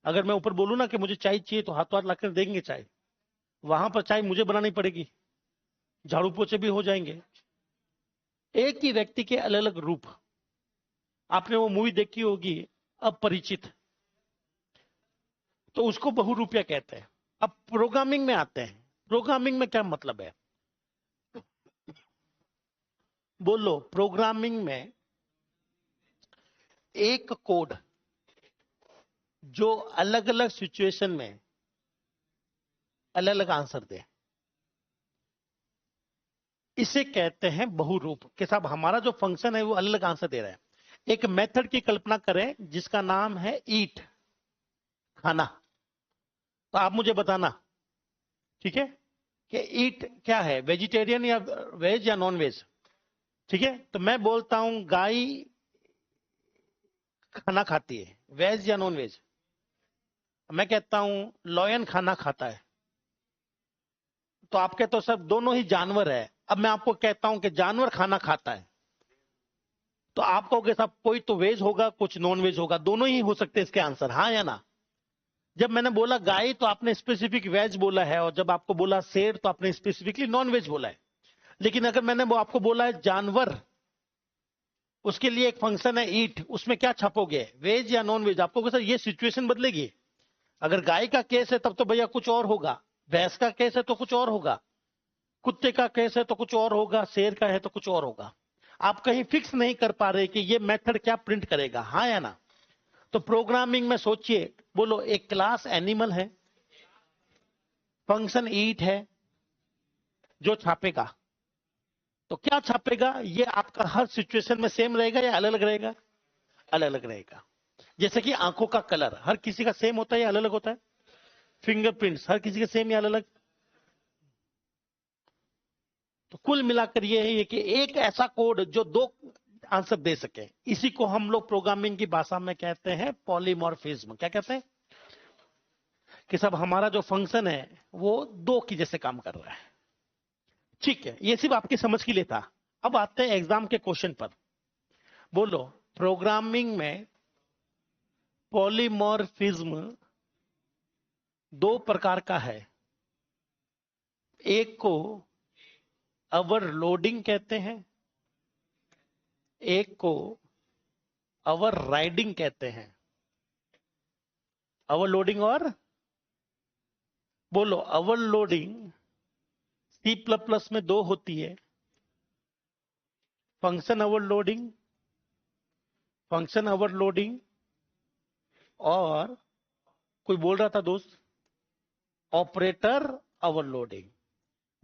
अगर मैं ऊपर बोलूं ना कि मुझे चाय चाहिए, तो हाथों हाथ लाकर देंगे चाय। वहां पर चाय मुझे बनानी पड़ेगी, झाड़ू पोछे भी हो जाएंगे। एक ही व्यक्ति के अलग अलग रूप। आपने वो मूवी देखी होगी, अपरिचित, तो उसको बहुरूपिया कहते हैं। अब प्रोग्रामिंग में आते हैं। प्रोग्रामिंग में क्या मतलब है, बोलो। प्रोग्रामिंग में एक कोड जो अलग अलग सिचुएशन में अलग अलग आंसर दे, इसे कहते हैं बहुरूप। के साहब हमारा जो फंक्शन है वो अलग अलग आंसर दे रहा है। एक मेथड की कल्पना करें जिसका नाम है ईट, खाना। तो आप मुझे बताना, ठीक है, कि ईट क्या है, वेजिटेरियन या वेज या नॉन वेज। ठीक है, तो मैं बोलता हूं गाय खाना खाती है, वेज या नॉन वेज। मैं कहता हूं लॉयन खाना खाता है, तो आप कहते हो सर दोनों ही जानवर है। अब मैं आपको कहता हूं कि जानवर खाना खाता है, तो आप कहोगे साहब कोई तो वेज होगा कुछ नॉन वेज होगा, दोनों ही हो सकते हैं इसके आंसर, हाँ या ना। जब मैंने बोला गाय तो आपने स्पेसिफिक वेज बोला है, और जब आपको बोला शेर तो आपने स्पेसिफिकली नॉन वेज बोला है। लेकिन अगर मैंने वो आपको बोला है जानवर, उसके लिए एक फंक्शन है ईट, उसमें क्या छापोगे, वेज या नॉन वेज। आपको सर ये सिचुएशन बदलेगी। अगर गाय का केस है तब तो भैया कुछ और होगा, भैंस का केस है तो कुछ और होगा, कुत्ते का केस है तो कुछ और होगा, शेर का है तो कुछ और होगा। आप कहीं फिक्स नहीं कर पा रहे कि ये मेथड क्या प्रिंट करेगा, हाँ या ना। तो प्रोग्रामिंग में सोचिए, बोलो एक क्लास एनिमल है, फंक्शन ईट है जो छापेगा। तो क्या छापेगा, ये आपका हर सिचुएशन में सेम रहेगा या अलग अलग रहेगा? अलग अलग रहेगा। जैसे कि आंखों का कलर हर किसी का सेम होता है या अलग अलग होता है? फिंगरप्रिंट्स हर किसी के सेम या अलग अलग? तो कुल मिलाकर ये है कि एक ऐसा कोड जो दो आंसर दे सके। इसी को हम लोग प्रोग्रामिंग की भाषा में कहते हैं पॉलीमॉर्फिज्म। क्या कहते हैं? कि सब हमारा जो फंक्शन है वो दो की जैसे काम कर रहा है। ठीक है, ये सिर्फ आपकी समझ के लिए था। अब आते हैं एग्जाम के क्वेश्चन पर। बोलो, प्रोग्रामिंग में पॉलीमॉर्फिज्म दो प्रकार का है। एक को ओवरलोडिंग कहते हैं, एक को ओवरराइडिंग कहते हैं। ओवरलोडिंग और बोलो, ओवरलोडिंग सी प्लस प्लस में दो होती है, फंक्शन ओवरलोडिंग, फंक्शन ओवरलोडिंग, और कोई बोल रहा था दोस्त, ऑपरेटर ओवरलोडिंग।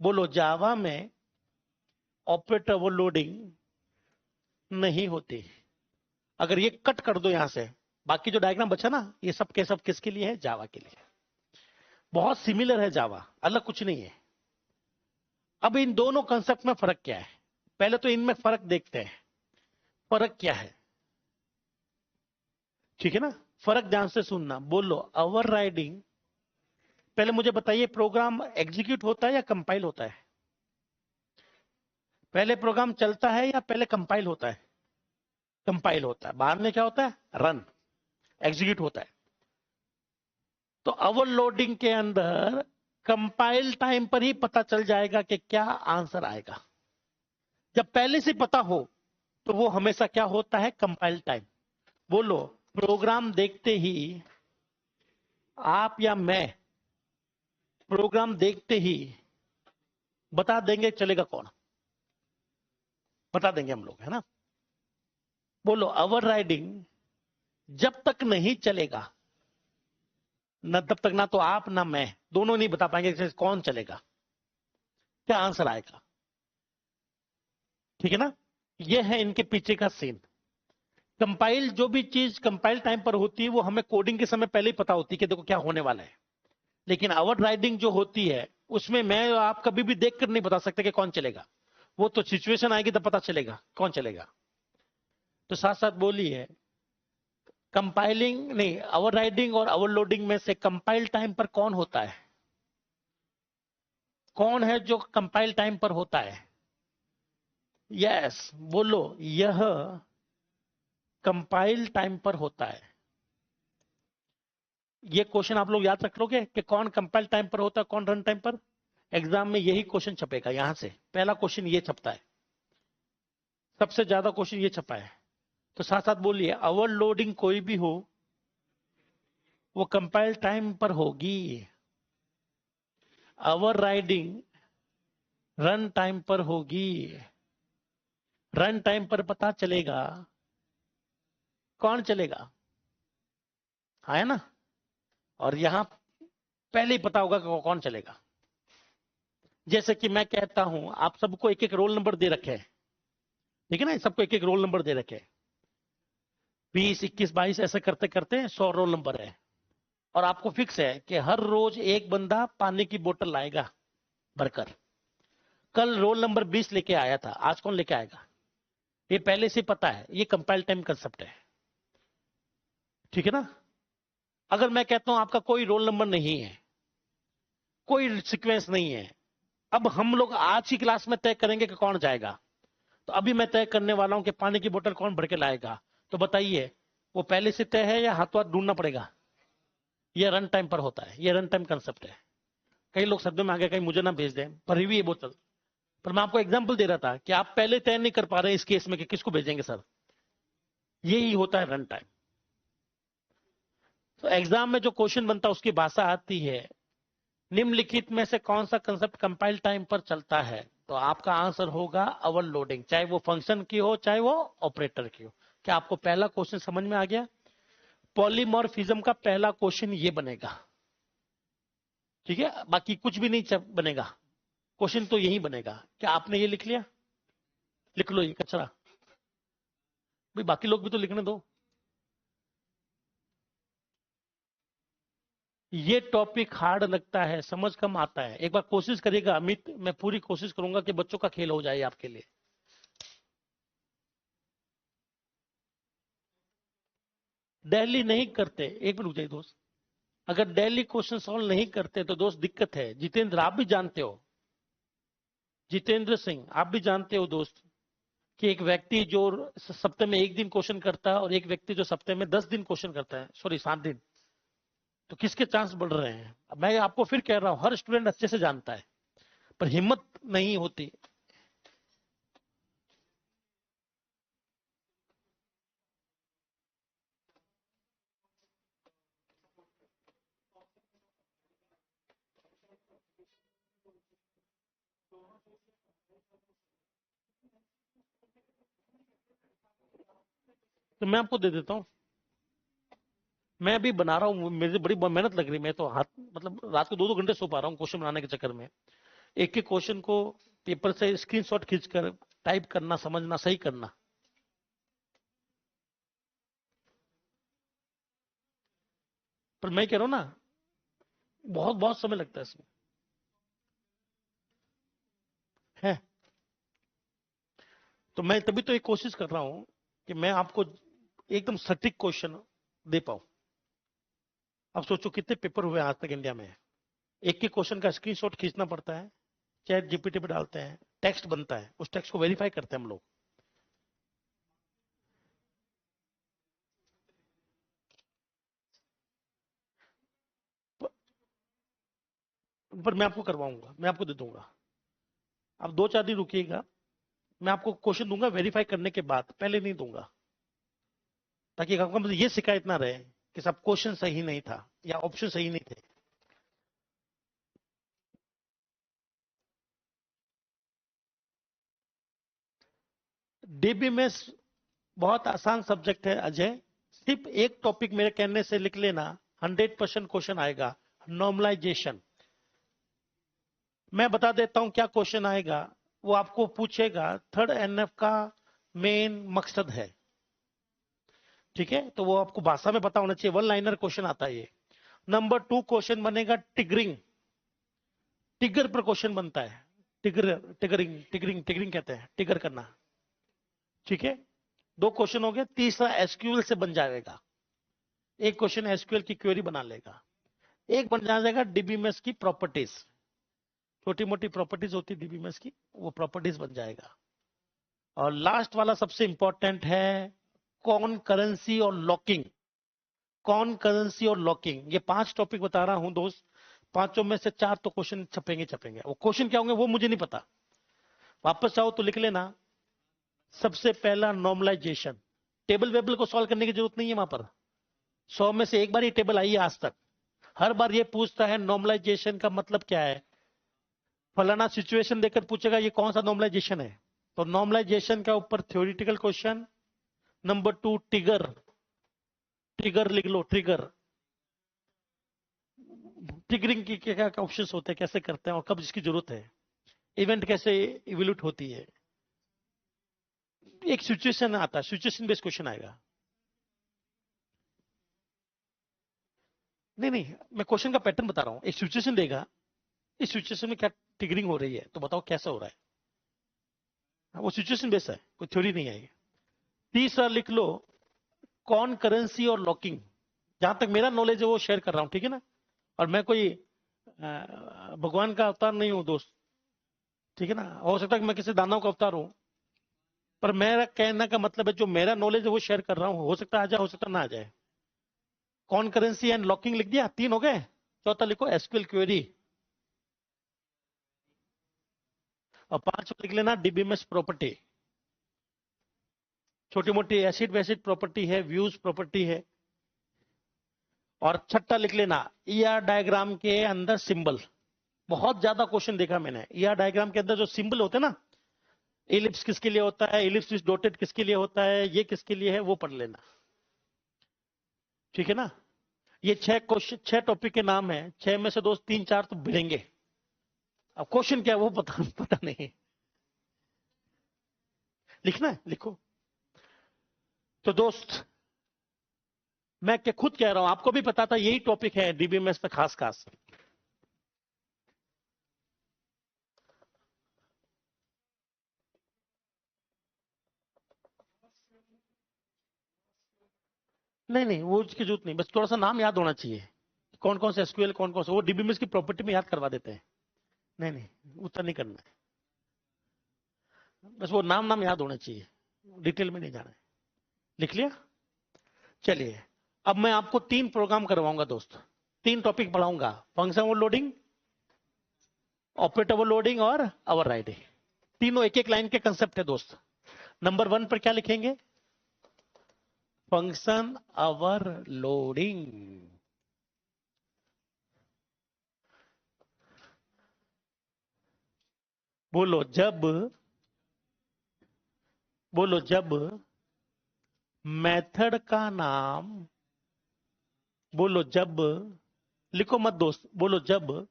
बोलो, जावा में ऑपरेटर ओवरलोडिंग नहीं होती। अगर ये कट कर दो यहां से, बाकी जो डायग्राम बचा ना, ये सब के सब किसके लिए है? जावा के लिए। बहुत सिमिलर है जावा, अलग कुछ नहीं है। अब इन दोनों कंसेप्ट में फर्क क्या है? पहले तो इनमें फर्क देखते हैं, फर्क क्या है। ठीक है ना? फर्क ध्यान से सुनना। बोलो, ओवरराइडिंग, पहले मुझे बताइए, प्रोग्राम एग्जीक्यूट होता है या कंपाइल होता है? पहले प्रोग्राम चलता है या पहले कंपाइल होता है? कंपाइल होता है। बाद में क्या होता है? रन, एग्जीक्यूट होता है। तो ओवरलोडिंग के अंदर कंपाइल टाइम पर ही पता चल जाएगा कि क्या आंसर आएगा। जब पहले से पता हो तो वो हमेशा क्या होता है? Compile time. बोलो, प्रोग्राम देखते ही आप या मैं, प्रोग्राम देखते ही बता देंगे चलेगा कौन? बता देंगे हम लोग, है ना? बोलो, ओवरराइडिंग जब तक नहीं चलेगा न, तब तक ना तो आप ना मैं दोनों नहीं बता पाएंगे कि कौन चलेगा, क्या आंसर आएगा। ठीक है ना? ये है इनके पीछे का सीन। कंपाइल, जो भी चीज कंपाइल टाइम पर होती है वो हमें कोडिंग के समय पहले ही पता होती है कि देखो क्या होने वाला है। लेकिन ओवरराइडिंग जो होती है उसमें मैं और आप कभी भी देखकर नहीं बता सकते कि कौन चलेगा। वो तो सिचुएशन आएगी तब पता चलेगा कौन चलेगा। तो साथ साथ बोलिए, कंपाइलिंग नहीं, ओवरराइडिंग और ओवरलोडिंग में से कंपाइल टाइम पर कौन होता है? कौन है जो कंपाइल टाइम पर होता है? यस, बोलो, यह कंपाइल टाइम पर होता है। ये क्वेश्चन आप लोग याद रख लोगे कि कौन कंपाइल टाइम पर होता है, कौन रन टाइम पर। एग्जाम में यही क्वेश्चन छपेगा, यहां से पहला क्वेश्चन ये छपता है, सबसे ज्यादा क्वेश्चन ये छपा है। तो साथ साथ बोलिए, ओवरलोडिंग कोई भी हो वो कंपाइल टाइम पर होगी, ओवरराइडिंग रन टाइम पर होगी। रन टाइम पर पता चलेगा कौन चलेगा, है ना? और यहां पहले ही पता होगा कि कौन चलेगा। जैसे कि मैं कहता हूं, आप सबको एक एक रोल नंबर दे रखे हैं, ठीक है ना? सबको एक एक रोल नंबर दे रखे हैं, 20, 21, 22 ऐसे करते करते 100 रोल नंबर है। और आपको फिक्स है कि हर रोज एक बंदा पानी की बोतल लाएगा भरकर। कल रोल नंबर 20 लेके आया था, आज कौन लेके आएगा? ये पहले से पता है, ये कंपाइल टाइम कंसेप्ट है। ठीक है ना? अगर मैं कहता हूं आपका कोई रोल नंबर नहीं है, कोई सीक्वेंस नहीं है, अब हम लोग आज की क्लास में तय करेंगे कि कौन जाएगा। तो अभी मैं तय करने वाला हूं कि पानी की बोतल कौन भर के लाएगा। तो बताइए, वो पहले से तय है या हाथों हाथ ढूंढना पड़ेगा? ये रन टाइम पर होता है, ये रन टाइम कंसेप्ट है। कई लोग शब्दों में आगे कहीं मुझे ना भेज दें, पर भी ये बोतल, पर मैं आपको एग्जांपल दे रहा था कि आप पहले तय नहीं कर पा रहे इस केस में कि किसको भेजेंगे सर। यही होता है रन टाइम। तो एग्जाम में जो क्वेश्चन बनता है उसकी भाषा आती है, निम्नलिखित में से कौन सा कंसेप्ट कंपाइल टाइम पर चलता है? तो आपका आंसर होगा ओवरलोडिंग, चाहे वो फंक्शन की हो चाहे वो ऑपरेटर की हो। क्या आपको पहला क्वेश्चन समझ में आ गया? पॉलीमॉर्फिज्म का पहला क्वेश्चन ये बनेगा, ठीक है? बाकी कुछ भी नहीं बनेगा, क्वेश्चन तो यही बनेगा। क्या आपने ये लिख लिया? लिख लो ये कचरा, भाई बाकी लोग भी तो लिखने दो। ये टॉपिक हार्ड लगता है, समझ कम आता है। एक बार कोशिश करिएगा अमित, मैं पूरी कोशिश करूंगा कि बच्चों का खेल हो जाए आपके लिए। डेली नहीं करते, एक मिनट रुक जाइए दोस्त, अगर डेली क्वेश्चन सॉल्व नहीं करते तो दोस्त दिक्कत है। जितेंद्र आप भी जानते हो, जितेंद्र सिंह आप भी जानते हो दोस्त, कि एक व्यक्ति जो सप्ताह में 1 दिन क्वेश्चन करता है और एक व्यक्ति जो सप्ताह में 10 दिन क्वेश्चन करता है, सॉरी 7 दिन, तो किसके चांस बढ़ रहे हैं? अब मैं आपको फिर कह रहा हूं, हर स्टूडेंट अच्छे से जानता है पर हिम्मत नहीं होती। तो मैं आपको दे देता हूं, मैं अभी बना रहा हूँ, मेरी बड़ी मेहनत लग रही है, मैं तो हाथ मतलब रात को 2-2 घंटे सो पा रहा हूँ क्वेश्चन बनाने के चक्कर में। एक एक क्वेश्चन को पेपर से स्क्रीनशॉट खींचकर टाइप करना, समझना, सही करना। पर मैं कह रहा हूँ ना, बहुत बहुत समय लगता है इसमें है। तो मैं तभी तो एक कोशिश कर रहा हूं कि मैं आपको एकदम सटीक क्वेश्चन दे पाऊं। अब सोचो कितने पेपर हुए आज तक इंडिया में, एक एक क्वेश्चन का स्क्रीनशॉट खींचना पड़ता है, चैट जीपीटी पे डालते हैं, टेक्स्ट बनता है, उस टेक्स्ट को वेरीफाई करते हैं हम लोग। पर मैं आपको करवाऊंगा, मैं आपको दे दूंगा। आप 2-4 दिन रुकिएगा, मैं आपको क्वेश्चन दूंगा वेरीफाई करने के बाद, पहले नहीं दूंगा, ताकि आपको मुझे ये शिकायत ना रहे कि सब क्वेश्चन सही नहीं था या ऑप्शन सही नहीं थे। डीबीएमएस बहुत आसान सब्जेक्ट है अजय, सिर्फ एक टॉपिक मेरे कहने से लिख लेना, 100% क्वेश्चन आएगा, नॉर्मलाइजेशन। मैं बता देता हूं क्या क्वेश्चन आएगा। वो आपको पूछेगा थर्ड एनएफ का मेन मकसद है, ठीक है, तो वो आपको भाषा में पता होना चाहिए, 1 लाइनर क्वेश्चन आता है ये। नंबर 2 क्वेश्चन बनेगा टिगरिंग, टिगर पर क्वेश्चन बनता है, टिगर, टिगरिंग, टिगरिंग, टिगरिंग कहते हैं टिगर करना, ठीक है। 2 क्वेश्चन हो गए, तीसरा एसक्यूएल से बन जाएगा, एक क्वेश्चन एसक्यूएल की क्वेरी बना लेगा। एक बन जाएगा डीबीएमएस की प्रॉपर्टीज, छोटी मोटी प्रॉपर्टीज होती है डीबीएमएस की, वो प्रॉपर्टीज बन जाएगा। और लास्ट वाला सबसे इंपॉर्टेंट है कॉन करेंसी और लॉकिंग, कॉन करेंसी और लॉकिंग, ये 5 टॉपिक बता रहा हूं दोस्त, पांचों में से 4 तो क्वेश्चन छपेंगे छपेंगे, वो क्वेश्चन क्या होंगे वो मुझे नहीं पता, वापस चाहो तो लिख लेना। सबसे पहला नॉर्मलाइजेशन, टेबल वेबल को सॉल्व करने की जरूरत नहीं है वहां पर, 100 में से एक बार ही टेबल आई है आज तक। हर बार ये पूछता है नॉर्मलाइजेशन का मतलब क्या है, फलाना सिचुएशन देकर पूछेगा ये कौन सा नॉर्मलाइजेशन है, तो नॉर्मलाइजेशन का ऊपर theoretical question. Number 2 trigger, trigger लिख लो, ट्रिगर, ट्रिगरिंग की क्या क्या ऑप्शंस होते हैं, कैसे करते हैं और कब इसकी जरूरत है, इवेंट कैसे इवोल्यूट होती है, एक सिचुएशन आता है, सिचुएशन बेस्ड क्वेश्चन आएगा। नहीं नहीं, मैं क्वेश्चन का पैटर्न बता रहा हूं, एक सिचुएशन देगा, इस सिचुएशन में क्या ट्रिगरिंग हो रही है, तो बताओ कैसा हो रहा है। वो सिचुएशन बेस्ड है, कोई थ्योरी नहीं आएगी। तीसरा लिख लो कॉन करेंसी और लॉकिंग, जहां तक मेरा नॉलेज है वो शेयर कर रहा हूं, ठीक है ना, और मैं कोई भगवान का अवतार नहीं हूं दोस्त, ठीक है ना, हो सकता है कि मैं किसी दानव का अवतार हूं, पर मेरा कहने का मतलब है जो मेरा नॉलेज है वो शेयर कर रहा हूं, हो सकता है आ जाए, हो सकता ना आ जाए। कॉन करेंसी एंड लॉकिंग लिख दिया, 3 हो गए। चौथा लिखो एसक्यूएल क्वेरी, और 5 लिख लेना डीबीएमएस प्रॉपर्टी, छोटी मोटी एसिड वैसिड प्रॉपर्टी है, व्यूज प्रॉपर्टी है। और छठा लिख लेना ईआर डायग्राम के अंदर सिंबल, बहुत ज्यादा क्वेश्चन देखा मैंने, ईआर डायग्राम के अंदर जो सिंबल होते हैं ना, इलिप्स किसके लिए होता है, इलिप्स डॉटेड किसके लिए होता है, ये किसके लिए है, वो पढ़ लेना, ठीक है ना। ये 6 क्वेश्चन, 6 टॉपिक के नाम है, 6 में से दोस्त 3-4 तो भिड़ेंगे, अब क्वेश्चन क्या है वो पता पता नहीं, लिखना है लिखो। तो दोस्त मैं क्या खुद कह रहा हूं, आपको भी पता था यही टॉपिक है डीबीएमएस पे खास खास। नहीं नहीं, वो उसकी जरूरत नहीं, बस थोड़ा सा नाम याद होना चाहिए, कौन कौन से एसक्यूएल, कौन कौन से, वो डीबीएमएस की प्रॉपर्टी में याद करवा देते हैं। नहीं नहीं, उतना नहीं करना है, बस वो नाम नाम याद होना चाहिए, डिटेल में नहीं जाना है। लिख लिया? चलिए, अब मैं आपको 3 प्रोग्राम करवाऊंगा दोस्त, 3 टॉपिक पढ़ाऊंगा, फंक्शन ओवरलोडिंग, ऑपरेटर ओवरलोडिंग और ओवर राइडिंग। तीनों एक एक लाइन के कंसेप्ट है दोस्त। नंबर 1 पर क्या लिखेंगे? Function overloading. बोलो जब, बोलो जब मेथड का नाम, बोलो जब, लिखो मत दोस्त, बोलो जब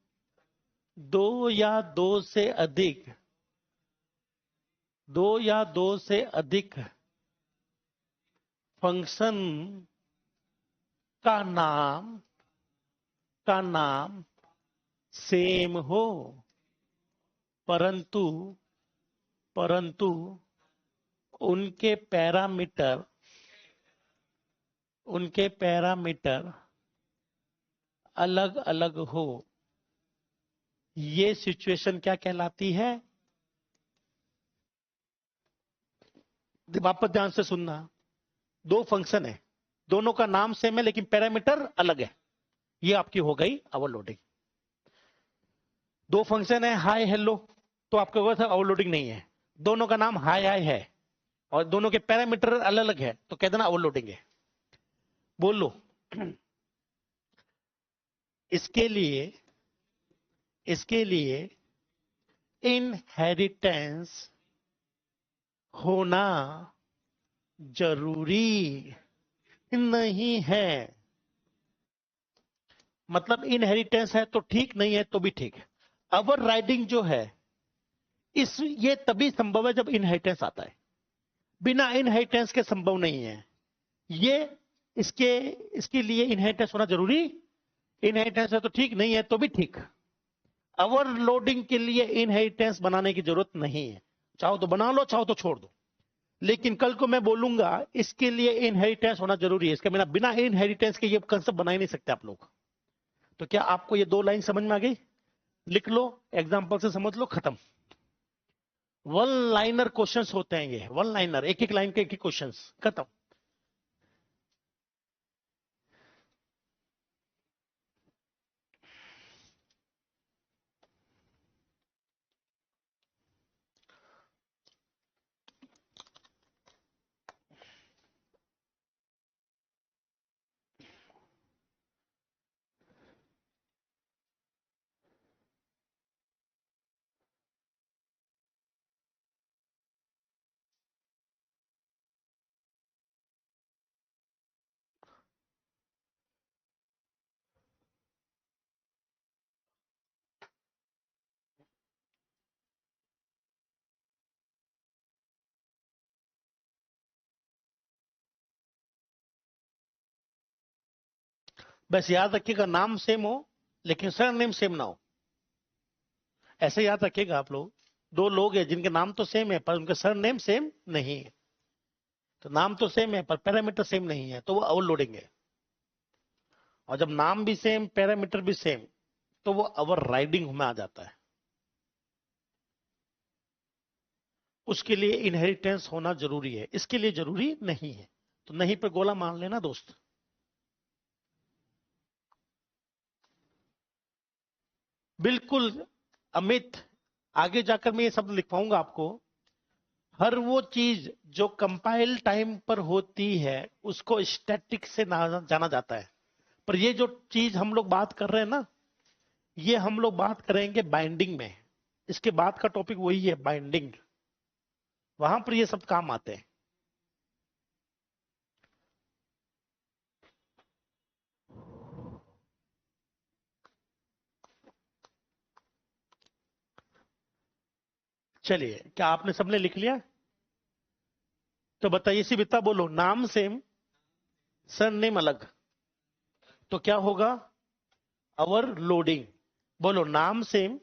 2 या 2 से अधिक, 2 या 2 से अधिक फंक्शन का नाम, का नाम सेम हो, परंतु, परंतु उनके पैरामीटर, उनके पैरामीटर अलग अलग हो, ये सिचुएशन क्या कहलाती है? वापस ध्यान से सुनना, 2 फंक्शन है, दोनों का नाम सेम है लेकिन पैरामीटर अलग है, ये आपकी हो गई ओवरलोडिंग। 2 फंक्शन है हाय हेलो, तो आपके पास ओवरलोडिंग नहीं है। दोनों का नाम हाय हाय है और दोनों के पैरामीटर अलग अलग है, तो कह देना ओवरलोडिंग है। बोलो इसके लिए, इसके लिए इनहेरिटेंस होना जरूरी नहीं है। मतलब इनहेरिटेंस है तो ठीक, नहीं है तो भी ठीक है। ओवर राइडिंग जो है, इस ये तभी संभव है जब इनहेरिटेंस आता है, बिना इनहेरिटेंस के संभव नहीं है ये। इसके, इसके लिए इनहेरिटेंस होना जरूरी, इनहेरिटेंस है तो ठीक, नहीं है तो भी ठीक। ओवरलोडिंग के लिए इनहेरिटेंस बनाने की जरूरत नहीं है, चाहो तो बना लो, चाहो तो छोड़ दो। लेकिन कल को मैं बोलूंगा इसके लिए इनहेरिटेंस होना जरूरी है, इसके बिना, बिना इनहेरिटेंस के ये कंसेप्ट बना ही नहीं सकते आप लोग। तो क्या आपको ये 2 लाइन समझ में आ गई? लिख लो, एग्जांपल से समझ लो, खत्म। 1 लाइनर क्वेश्चंस होते हैं ये, 1 लाइनर, एक एक लाइन के एक एक क्वेश्चंस, खत्म। बस याद रखिएगा, नाम सेम हो लेकिन सर नेम सेम ना हो, ऐसे याद रखिएगा आप लोग। 2 लोग हैं जिनके नाम तो सेम है पर उनके सर नेम सेम नहीं है, तो नाम तो सेम है पर पैरामीटर सेम नहीं है, तो वो ओवरलोडिंग है। और जब नाम भी सेम, पैरामीटर भी सेम, तो वो ओवर राइडिंग में आ जाता है। उसके लिए इनहेरिटेंस होना जरूरी है, इसके लिए जरूरी नहीं है। तो नहीं पे गोला मान लेना दोस्त। बिल्कुल अमित, आगे जाकर मैं ये शब्द लिखवाऊंगा आपको। हर वो चीज जो कंपाइल टाइम पर होती है उसको स्टैटिक से जाना जाता है, पर ये जो चीज हम लोग बात कर रहे हैं ना, ये हम लोग बात करेंगे बाइंडिंग में। इसके बाद का टॉपिक वही है, बाइंडिंग, वहां पर ये सब काम आते हैं। चलिए, क्या आपने सबने लिख लिया? तो बताइए, सिबिता बोलो, नाम सेम सरनेम अलग, तो क्या होगा? ओवरलोडिंग। बोलो नाम same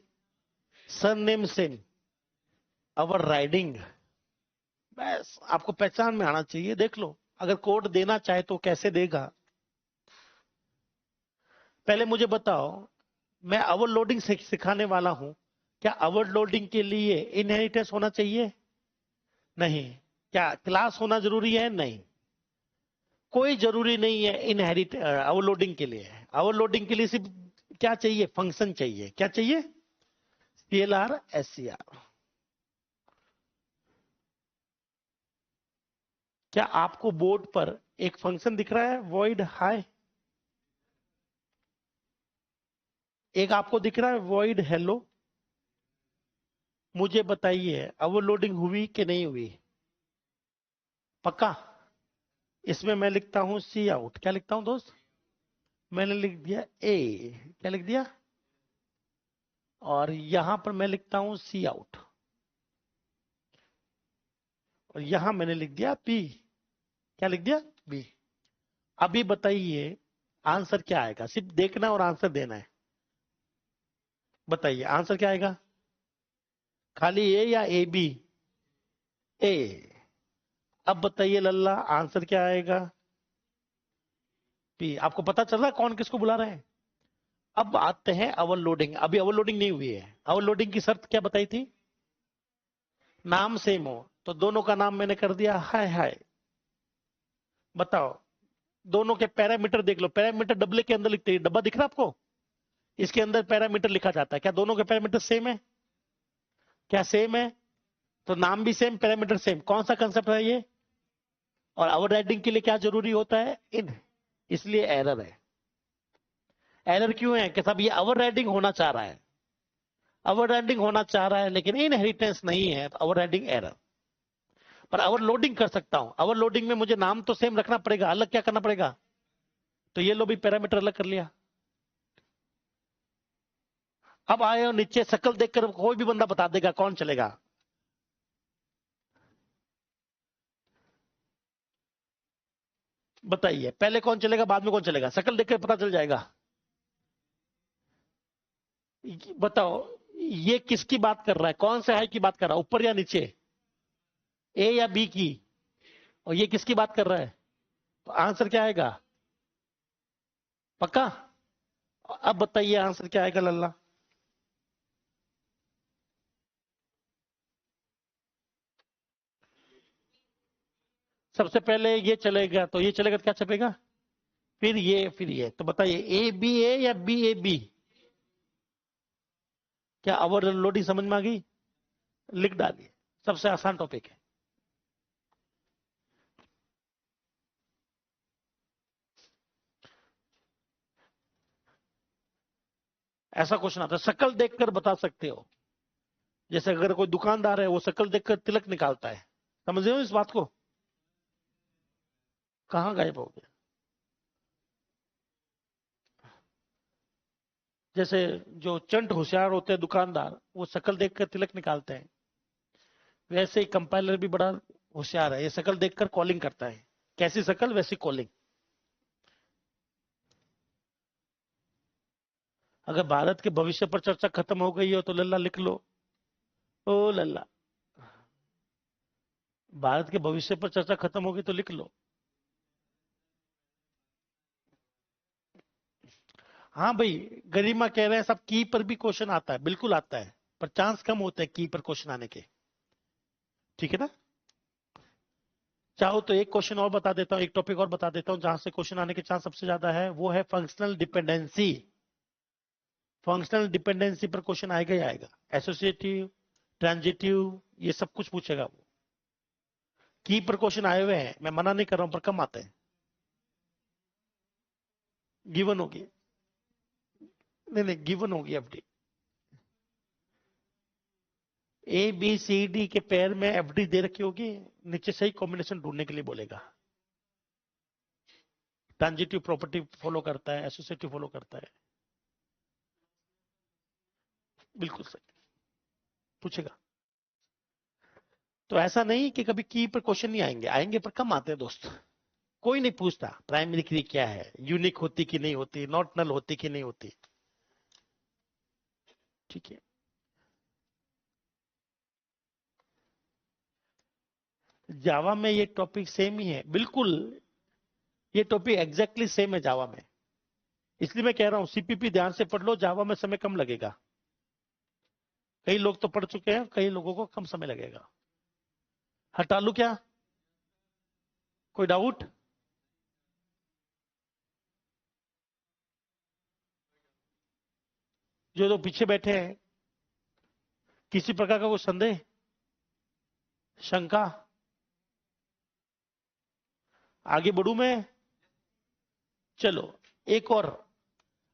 surname same, over riding. बस आपको पहचान में आना चाहिए, देख लो। अगर कोड देना चाहे तो कैसे देगा? पहले मुझे बताओ, मैं ओवरलोडिंग सिखाने वाला हूं, क्या ओवरलोडिंग के लिए इनहेरिटेंस होना चाहिए? नहीं। क्या क्लास होना जरूरी है? नहीं। कोई जरूरी नहीं है इनहेरिट ओवरलोडिंग के लिए। ओवरलोडिंग के लिए सिर्फ क्या चाहिए? फंक्शन चाहिए। क्या चाहिए? CLR SCR। क्या आपको बोर्ड पर एक फंक्शन दिख रहा है, वॉइड हाई? एक आपको दिख रहा है वॉइड हेलो? मुझे बताइए ओवरलोडिंग हुई कि नहीं हुई? पक्का? इसमें मैं लिखता हूं सी आउट। क्या लिखता हूं दोस्त? मैंने लिख दिया ए। क्या लिख दिया? और यहां पर मैं लिखता हूं सी आउट, और यहां मैंने लिख दिया बी। क्या लिख दिया? बी। अभी बताइए आंसर क्या आएगा? सिर्फ देखना और आंसर देना है। बताइए आंसर क्या आएगा? खाली ए या ए बी? ए। अब बताइए लल्ला, आंसर क्या आएगा? बी। आपको पता चल रहा है कौन किसको बुला रहे हैं? अब आते हैं ओवरलोडिंग। अभी ओवरलोडिंग नहीं हुई है। ओवरलोडिंग की शर्त क्या बताई थी? नाम सेम हो। तो दोनों का नाम मैंने कर दिया हाय हाय। बताओ, दोनों के पैरामीटर देख लो। पैरामीटर डब्ले के अंदर लिखते हैं, डब्बा दिख रहा है आपको? इसके अंदर पैरामीटर लिखा जाता है। क्या दोनों के पैरामीटर सेम है? क्या सेम है? तो नाम भी सेम, पैरामीटर सेम। कौन सा कंसेप्ट है ये? और ओवरराइडिंग के लिए क्या जरूरी होता है? इन। इसलिए एरर है। एरर क्यों है? कि साहब ये ओवरराइडिंग होना चाह रहा है, ओवरराइडिंग होना चाह रहा है लेकिन इनहेरिटेंस नहीं है, तो ओवरराइडिंग एरर। पर ओवरलोडिंग कर सकता हूं। ओवरलोडिंग में मुझे नाम तो सेम रखना पड़ेगा, अलग क्या करना पड़ेगा? तो ये लो भी पैरामीटर अलग कर लिया। अब आए हो नीचे, शक्ल देखकर कोई भी बंदा बता देगा कौन चलेगा। बताइए पहले कौन चलेगा, बाद में कौन चलेगा? शक्ल देखकर पता चल जाएगा। बताओ ये किसकी बात कर रहा है? कौन से है की बात कर रहा है, ऊपर या नीचे? ए या बी की? और ये किसकी बात कर रहा है? तो आंसर क्या आएगा? पक्का? अब बताइए आंसर क्या आएगा लल्ला? सबसे पहले ये चलेगा, तो ये चलेगा तो क्या छपेगा? फिर ये, फिर ये। तो बताइए ए बी ए या बी ए बी? क्या ओवरलोडिंग समझ में आ गई? लिख डालिए। सबसे आसान टॉपिक है। ऐसा क्वेश्चन आता है, शक्ल देखकर बता सकते हो। जैसे अगर कोई दुकानदार है, वो शक्ल देखकर तिलक निकालता है। समझ रहे हो इस बात को? कहां गायब हो गया? जैसे जो चंट होशियार होते हैं दुकानदार, वो शक्ल देखकर तिलक निकालते हैं, वैसे ही कंपाइलर भी बड़ा होशियार है, ये शक्ल देखकर कॉलिंग करता है। कैसी शक्ल वैसी कॉलिंग। अगर भारत के भविष्य पर चर्चा खत्म हो गई हो तो लल्ला लिख लो। ओ लल्ला, भारत के भविष्य पर चर्चा खत्म होगी तो लिख लो। हाँ भाई, गरिमा कह रहे हैं सब की पर भी क्वेश्चन आता है। बिल्कुल आता है, पर चांस कम होते हैं की पर क्वेश्चन आने के। ठीक है ना? चाहो तो एक क्वेश्चन और बता देता हूं, एक टॉपिक और बता देता हूं जहां से क्वेश्चन आने के चांस सबसे ज्यादा है, वो है फंक्शनल डिपेंडेंसी। फंक्शनल डिपेंडेंसी पर क्वेश्चन आएगा ही आएगा। एसोसिएटिव, ट्रांजिटिव, ये सब कुछ पूछेगा वो। की पर क्वेश्चन आए हुए हैं, मैं मना नहीं कर रहा हूं, पर कम आते हैं। गिवन होगी। नहीं नहीं, गिवन होगी FD. A B C D के पैर में एफडी दे रखी होगी, नीचे सही कॉम्बिनेशन ढूंढने के लिए बोलेगा। ट्रांजिटिव प्रॉपर्टी फॉलो करता है, एसोसिएटिव फॉलो करता है। बिल्कुल सही पूछेगा। तो ऐसा नहीं कि कभी की पर क्वेश्चन नहीं आएंगे, आएंगे पर कम आते हैं दोस्त। कोई नहीं पूछता प्राइमरी की क्या है, यूनिक होती कि नहीं होती, नॉट नल होती कि नहीं होती। ठीक है। जावा में ये टॉपिक सेम ही है, बिल्कुल ये टॉपिक एग्जैक्टली सेम है जावा में, इसलिए मैं कह रहा हूं सीपीपी ध्यान से पढ़ लो, जावा में समय कम लगेगा। कई लोग तो पढ़ चुके हैं, कई लोगों को कम समय लगेगा। हटा लूं क्या? कोई डाउट? जो लोग पीछे बैठे हैं, किसी प्रकार का कोई संदेह, शंका? आगे बढ़ूं मैं? चलो एक और,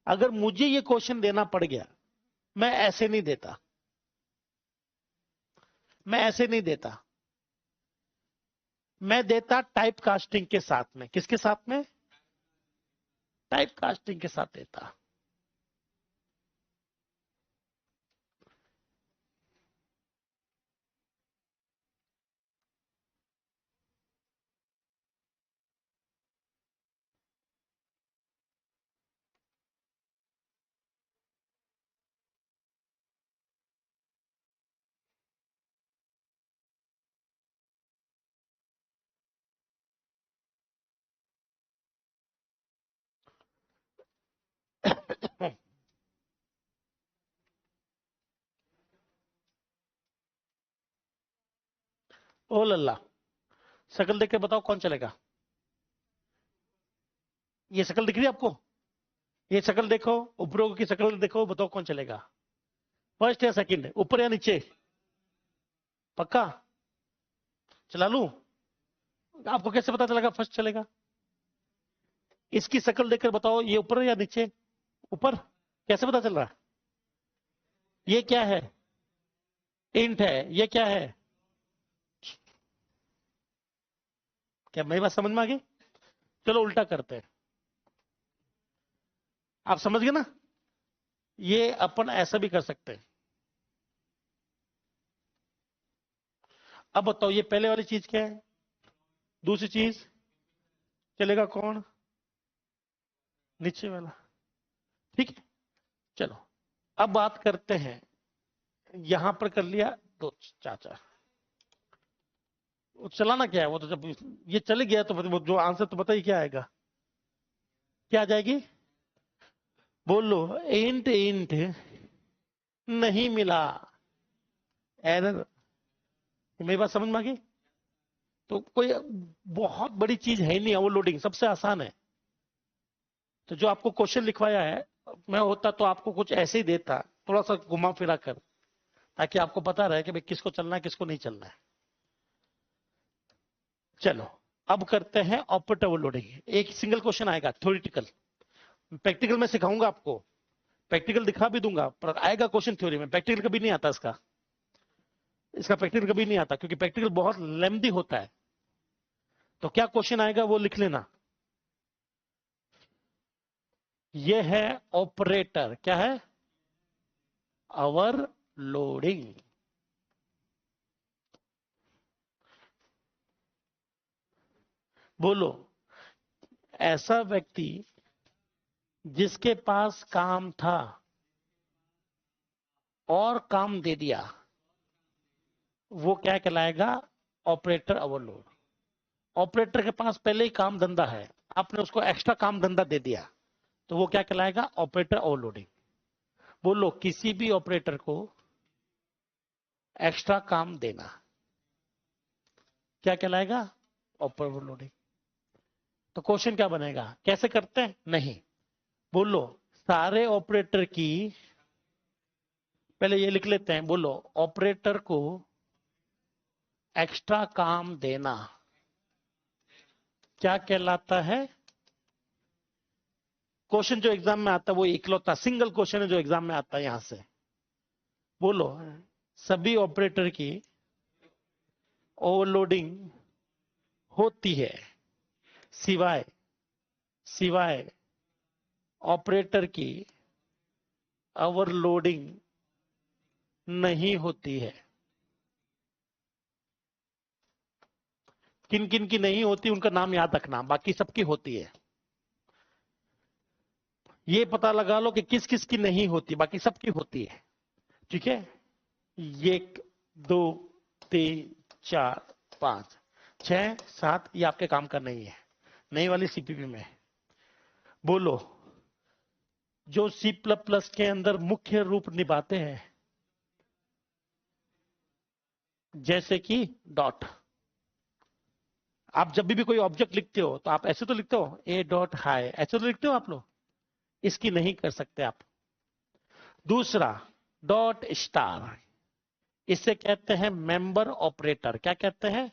अगर मुझे ये क्वेश्चन देना पड़ गया, मैं ऐसे नहीं देता, मैं ऐसे नहीं देता, मैं देता टाइप कास्टिंग के साथ में। किसके साथ में? टाइप कास्टिंग के साथ देता। ओ लल्ला, शकल देख के बताओ कौन चलेगा? ये शकल दिख रही है आपको? ये शकल देखो, ऊपरों की शकल देखो, बताओ कौन चलेगा? फर्स्ट या सेकंड, ऊपर या नीचे? पक्का? चला लूं? आपको कैसे पता चलेगा फर्स्ट चलेगा? इसकी शकल देखकर बताओ ये ऊपर या नीचे? ऊपर। कैसे पता चल रहा है? ये क्या है? इंट है। ये क्या है? क्या मेरी बात समझ में आ गई? चलो उल्टा करते हैं, आप समझ गए ना? ये अपन ऐसा भी कर सकते हैं। अब बताओ ये पहले वाली चीज क्या है, दूसरी चीज चलेगा कौन? नीचे वाला। ठीक है, चलो अब बात करते हैं, यहां पर कर लिया तो चाचा, वो चलाना क्या है? वो तो जब ये चले गया तो वो जो आंसर तो पता ही क्या आएगा, क्या आ जाएगी? बोलो। इंट इंट नहीं मिला, एरर। मेरी बात समझ में आ गई? तो कोई बहुत बड़ी चीज है नहीं, ओवरलोडिंग सबसे आसान है। तो जो आपको क्वेश्चन लिखवाया है, मैं होता तो आपको कुछ ऐसे ही देता, थोड़ा सा घुमा फिरा कर, ताकि आपको पता रहे कि भाई किसको चलना है किसको नहीं चलना है। चलो अब करते हैं ऑपरेटर ओवरलोडिंग। एक सिंगल क्वेश्चन आएगा थ्योरेटिकल, प्रैक्टिकल में सिखाऊंगा आपको, प्रैक्टिकल दिखा भी दूंगा, पर आएगा क्वेश्चन थ्योरी में, प्रैक्टिकल कभी नहीं आता इसका, इसका प्रैक्टिकल कभी नहीं आता, क्योंकि प्रैक्टिकल बहुत लेंथी होता है। तो क्या क्वेश्चन आएगा वो लिख लेना। ये है ऑपरेटर, क्या है? ओवरलोडिंग। बोलो, ऐसा व्यक्ति जिसके पास काम था और काम दे दिया, वो क्या कहलाएगा? Operator overload. ऑपरेटर के पास पहले ही काम धंधा है, आपने उसको एक्स्ट्रा काम धंधा दे दिया, तो वो क्या कहलाएगा? Operator overloading. बोलो, किसी भी ऑपरेटर को एक्स्ट्रा काम देना क्या कहलाएगा? Operator overloading. तो क्वेश्चन क्या बनेगा, कैसे करते हैं? नहीं, बोलो सारे ऑपरेटर की, पहले ये लिख लेते हैं, बोलो ऑपरेटर को एक्स्ट्रा काम देना क्या कहलाता है? क्वेश्चन जो एग्जाम में आता है वो इकलौता सिंगल क्वेश्चन है जो एग्जाम में आता है यहां से। बोलो, सभी ऑपरेटर की ओवरलोडिंग होती है, सिवाय सिवाय ऑपरेटर की ओवरलोडिंग नहीं होती है। किन किन की नहीं होती उनका नाम याद रखना, बाकी सबकी होती है। ये पता लगा लो कि किस किस की नहीं होती, बाकी सबकी होती है। ठीक है, 1 2 3 4 5, 6 7 ये आपके काम का नहीं है नई वाली सीपीपी में। बोलो जो सी प्लस प्लस के अंदर मुख्य रूप निभाते हैं, जैसे कि डॉट। आप जब भी कोई ऑब्जेक्ट लिखते हो तो आप ऐसे तो लिखते हो ए डॉट हाई, ऐसे तो लिखते हो आप लोग, इसकी नहीं कर सकते आप। दूसरा डॉट स्टार, इसे कहते हैं मेंबर ऑपरेटर। क्या कहते हैं?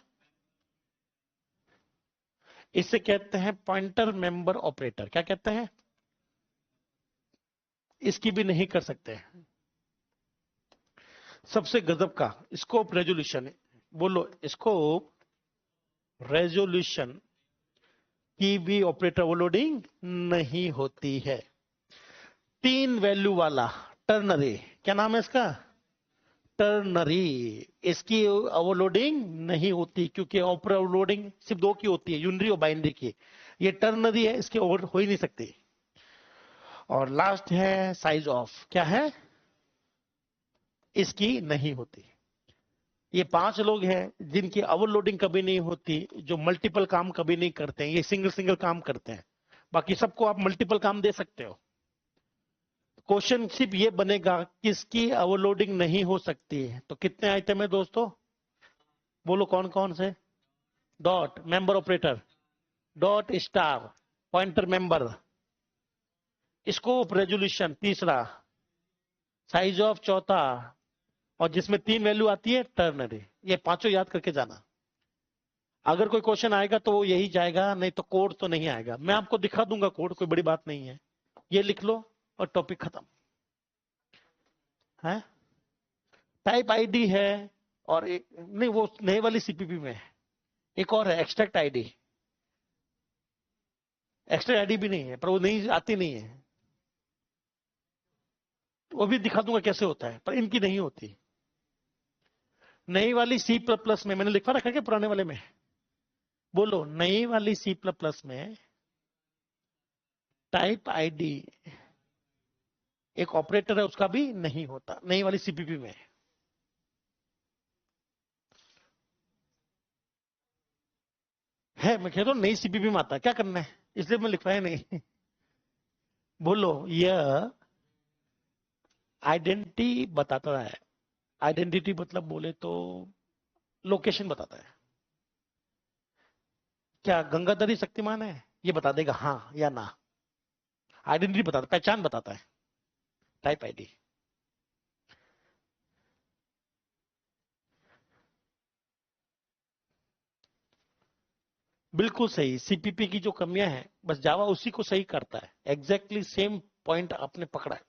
इसे कहते हैं पॉइंटर मेंबर ऑपरेटर। क्या कहते हैं? इसकी भी नहीं कर सकते। सबसे गजब का स्कोप रेजोल्यूशन, बोलो स्कोप रेजोल्यूशन की भी ऑपरेटर ओवरलोडिंग नहीं होती है। 3 वैल्यू वाला टर्नरी, क्या नाम है इसका? टर्नरी। इसकी ओवरलोडिंग नहीं होती क्योंकि ओवरलोडिंग सिर्फ 2 की होती है, यूनरी और बाइनरी की। ये टर्नरी है, इसकी ओवर हो ही नहीं सकती। और लास्ट है साइज ऑफ, क्या है? इसकी नहीं होती। ये 5 लोग हैं जिनकी ओवरलोडिंग कभी नहीं होती, जो मल्टीपल काम कभी नहीं करते हैं, ये सिंगल सिंगल काम करते हैं। बाकी सबको आप मल्टीपल काम दे सकते हो। क्वेश्चन सिर्फ ये बनेगा किसकी ओवरलोडिंग नहीं हो सकती है। तो कितने आइटम है दोस्तों? बोलो कौन कौन से? Dot member operator, dot star pointer member, scope resolution तीसरा, साइज ऑफ चौथा, और जिसमें 3 वैल्यू आती है टर्नरी। ये पांचों याद करके जाना। अगर कोई क्वेश्चन आएगा तो वो यही जाएगा, नहीं तो कोड तो नहीं आएगा। मैं आपको दिखा दूंगा कोड, कोई बड़ी बात नहीं है। ये लिख लो और टॉपिक खत्म है। टाइप आईडी है, और एक नहीं, वो नई वाली सीपीपी में है। एक और है एक्सट्रैक्ट आईडी। एक्सट्रैक्ट आईडी भी नहीं है, पर वो नहीं आती नहीं है, वो भी दिखा दूंगा कैसे होता है, पर इनकी नहीं होती। नई वाली सी प्लस प्लस में मैंने लिखवा रखा है क्या पुराने वाले में? बोलो नई वाली सी प्लस प्लस में टाइप आईडी एक ऑपरेटर है, उसका भी नहीं होता नई वाली सीपीपी में। है, मैं कह रहा हूं नई सीपीपी में आता है, क्या करना है, इसलिए मैं लिखवाया नहीं। बोलो यह आइडेंटिटी बताता है। आइडेंटिटी मतलब बोले तो लोकेशन बताता है। क्या गंगाधरी शक्तिमान है? ये बता देगा हाँ या ना। आइडेंटिटी बताता, पहचान बताता है टाइप आईडी। बिल्कुल सही। सीपीपी की जो कमियां हैं बस जावा उसी को सही करता है। एग्जैक्टली सेम पॉइंट आपने पकड़ा है।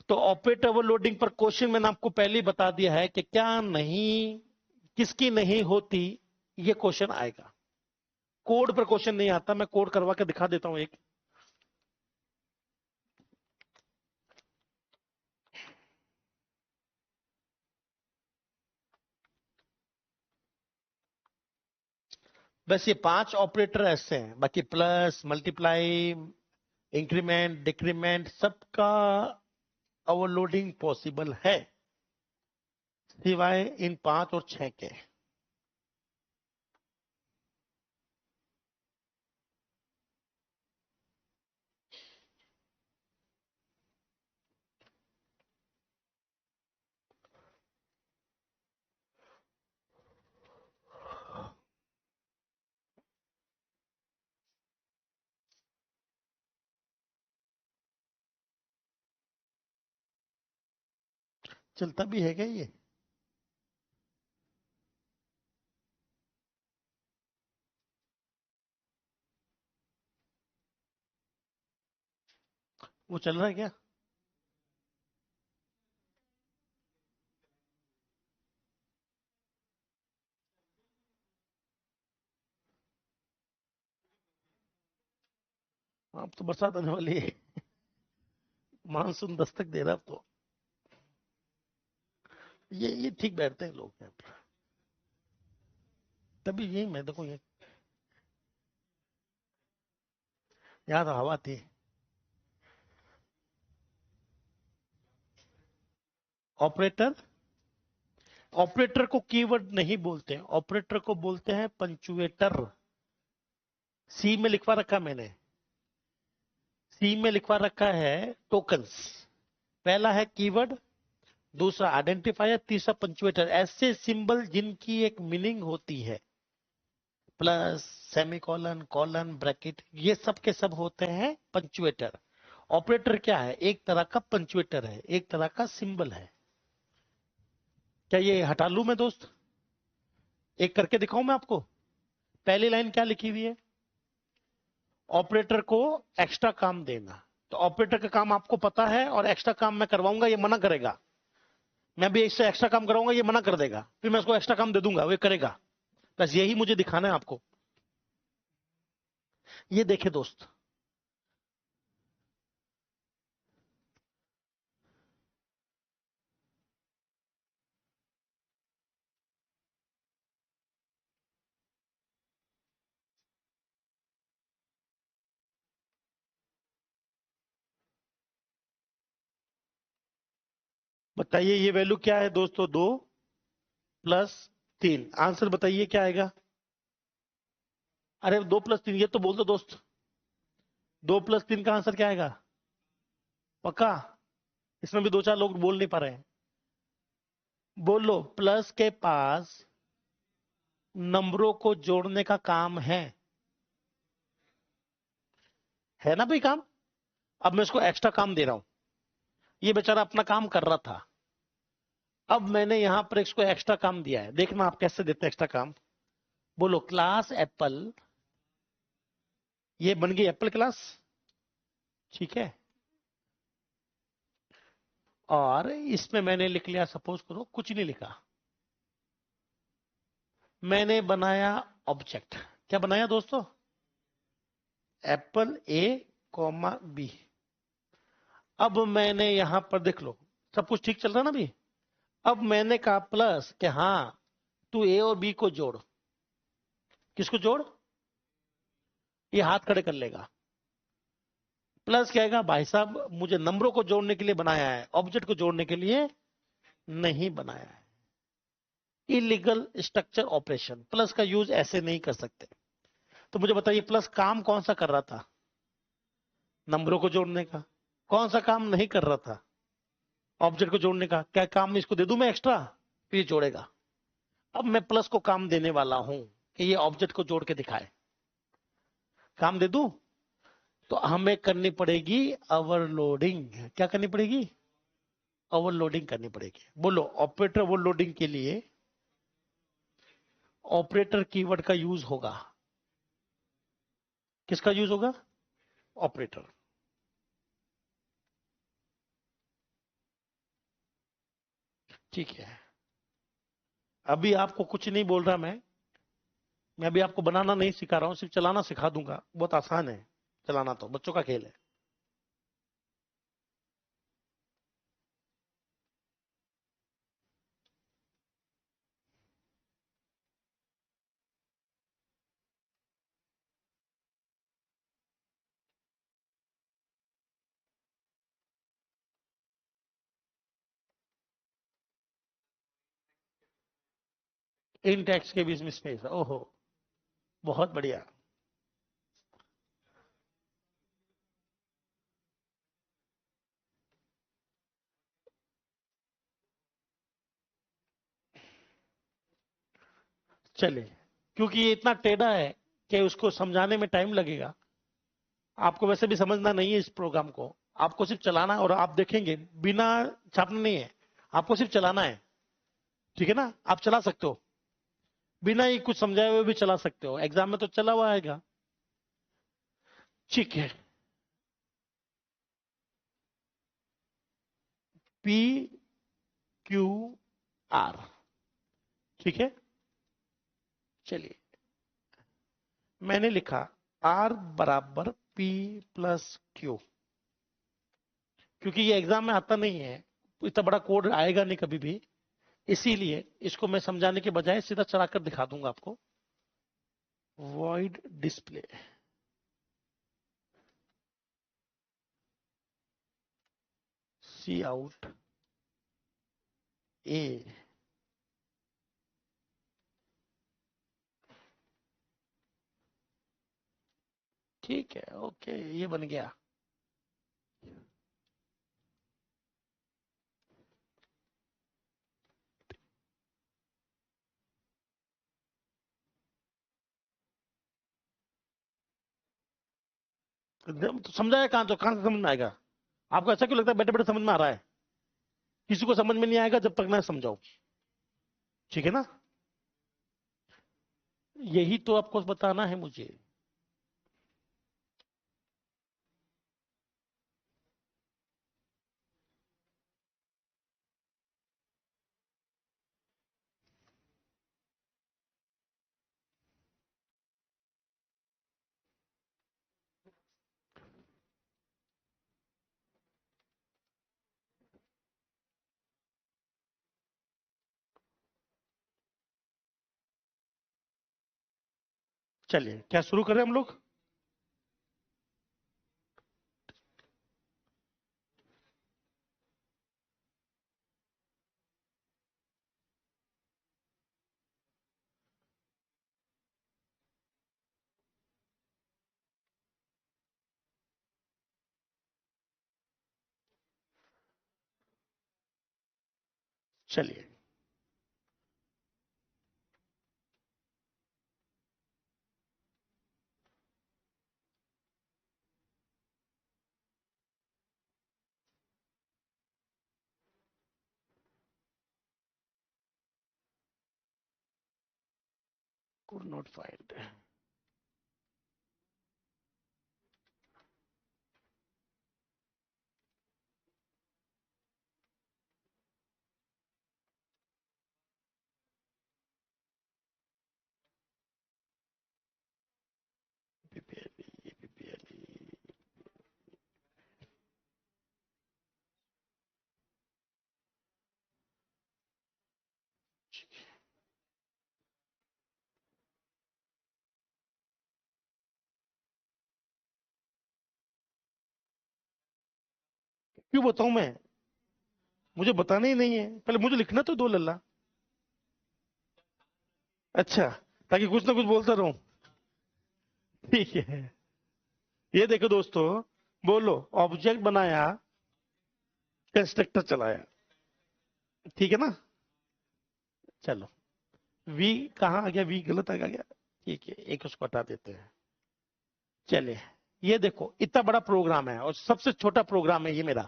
तो ऑपरेटर ओवरलोडिंग पर क्वेश्चन मैंने आपको पहले ही बता दिया है कि क्या नहीं, किसकी नहीं होती, ये क्वेश्चन आएगा। कोड पर क्वेश्चन नहीं आता। मैं कोड करवा के दिखा देता हूं एक। बस ये 5 ऑपरेटर ऐसे हैं, बाकी प्लस मल्टीप्लाई इंक्रीमेंट डिक्रीमेंट सबका ओवरलोडिंग पॉसिबल है, सिवाय इन 5 और 6 के। चलता भी है क्या ये? वो चल रहा है क्या? अब तो बरसात आने वाली है। मानसून दस्तक दे रहा है अब तो। ये ठीक बैठते हैं लोग यहाँ पर। तभी यही मैं देखो ये यहाँ तो हवा थी। ऑपरेटर ऑपरेटर को कीवर्ड नहीं बोलते हैं, ऑपरेटर को बोलते हैं पंचुएटर। सी में लिखवा रखा मैंने, सी में लिखवा रखा है टोकन्स। पहला है कीवर्ड, दूसरा आइडेंटिफायर, तीसरा पंचुएटर। ऐसे सिंबल जिनकी एक मीनिंग होती है, प्लस, सेमीकोलन, कॉलन, ब्रैकेट, ये सब के सब होते हैं पंचुएटर। ऑपरेटर क्या है? एक तरह का पंचुएटर है, एक तरह का सिंबल है। क्या ये हटा लूं मैं दोस्त? एक करके दिखाऊं मैं आपको। पहली लाइन क्या लिखी हुई है? ऑपरेटर को एक्स्ट्रा काम देना। तो ऑपरेटर का काम आपको पता है, और एक्स्ट्रा काम मैं करवाऊंगा, ये मना करेगा। मैं भी इससे एक्स्ट्रा काम कराऊंगा, ये मना कर देगा, फिर मैं उसको एक्स्ट्रा काम दे दूंगा, वो करेगा। बस यही मुझे दिखाना है आपको। ये देखे दोस्त, बताइए ये वैल्यू क्या है दोस्तों? 2 + 3। आंसर बताइए क्या आएगा? अरे 2 + 3, ये तो बोल दो दोस्त। 2 + 3 का आंसर क्या आएगा? पक्का? इसमें भी दो चार लोग बोल नहीं पा रहे हैं। बोलो। प्लस के पास नंबरों को जोड़ने का काम है ना भाई काम। अब मैं इसको एक्स्ट्रा काम दे रहा हूं। ये बेचारा अपना काम कर रहा था, अब मैंने यहां पर इसको एक्स्ट्रा काम दिया है। देखना आप कैसे देते हैं एक्स्ट्रा काम। बोलो क्लास एप्पल, ये बन गई एप्पल क्लास, ठीक है। और इसमें मैंने लिख लिया, सपोज करो कुछ नहीं लिखा, मैंने बनाया ऑब्जेक्ट। क्या बनाया दोस्तों? एप्पल ए कॉमा बी। अब मैंने यहां पर देख लो, सब कुछ ठीक चल रहा है ना भी। अब मैंने कहा प्लस कि हाँ, तू ए और बी को जोड़। किसको जोड़? ये हाथ खड़े कर लेगा। प्लस क्या आएगा? भाई साहब मुझे नंबरों को जोड़ने के लिए बनाया है, ऑब्जेक्ट को जोड़ने के लिए नहीं बनाया है। इलीगल स्ट्रक्चर ऑपरेशन, प्लस का यूज ऐसे नहीं कर सकते। तो मुझे बताइए प्लस काम कौन सा कर रहा था? नंबरों को जोड़ने का। कौन सा काम नहीं कर रहा था? ऑब्जेक्ट को जोड़ने का। क्या काम इसको दे दूं मैं एक्स्ट्रा, फिर ये जोड़ेगा। अब मैं प्लस को काम देने वाला हूं कि ये ऑब्जेक्ट को जोड़ के दिखाए। काम दे दूं तो हमें करनी पड़ेगी ओवरलोडिंग। क्या करनी पड़ेगी? ओवरलोडिंग करनी पड़ेगी। बोलो ऑपरेटर ओवरलोडिंग के लिए ऑपरेटर कीवर्ड का यूज होगा। किसका यूज होगा? ऑपरेटर। ठीक है। अभी आपको कुछ नहीं बोल रहा मैं अभी आपको बनाना नहीं सिखा रहा हूं, सिर्फ चलाना सिखा दूंगा। बहुत आसान है चलाना, तो बच्चों का खेल है। इन टैक्स के बीच में स्पेस, ओहो बहुत बढ़िया। चलिए, क्योंकि ये इतना टेढ़ा है कि उसको समझाने में टाइम लगेगा। आपको वैसे भी समझना नहीं है इस प्रोग्राम को, आपको सिर्फ चलाना है, और आप देखेंगे बिना छापना नहीं है, आपको सिर्फ चलाना है। ठीक है ना? आप चला सकते हो, बिना ही कुछ समझाए हुए भी चला सकते हो, एग्जाम में तो चला हुआ आएगा। ठीक है। पी क्यू आर, ठीक है। चलिए, मैंने लिखा आर बराबर पी प्लस क्यू। क्योंकि ये एग्जाम में आता नहीं है, इतना बड़ा कोड आएगा नहीं कभी भी, इसीलिए इसको मैं समझाने के बजाय सीधा चलाकर दिखा दूंगा आपको। वॉइड डिस्प्ले सी आउट ए ठीक है, ओके, ये बन गया। तो समझाया कहां से समझ में आएगा? आपको ऐसा क्यों लगता है बैठे बैठे समझ में आ रहा है? किसी को समझ में नहीं आएगा जब तक ना समझाओ, ठीक है ना? यही तो आपको बताना है मुझे। चलिए, क्या शुरू करें हम लोग? चलिए, could not find। क्यों बताऊं मैं? मुझे बताना ही नहीं है, पहले मुझे लिखना तो दो लल्ला। अच्छा, ताकि कुछ ना कुछ बोलता रहूं। ठीक है, ये देखो दोस्तों, बोलो ऑब्जेक्ट बनाया, कंस्ट्रक्टर चलाया, ठीक है ना? चलो, वी कहाँ आ गया? वी गलत आ गया। ठीक है, एक उसको हटा देते हैं। चलिए, ये देखो इतना बड़ा प्रोग्राम है और सबसे छोटा प्रोग्राम है ये मेरा।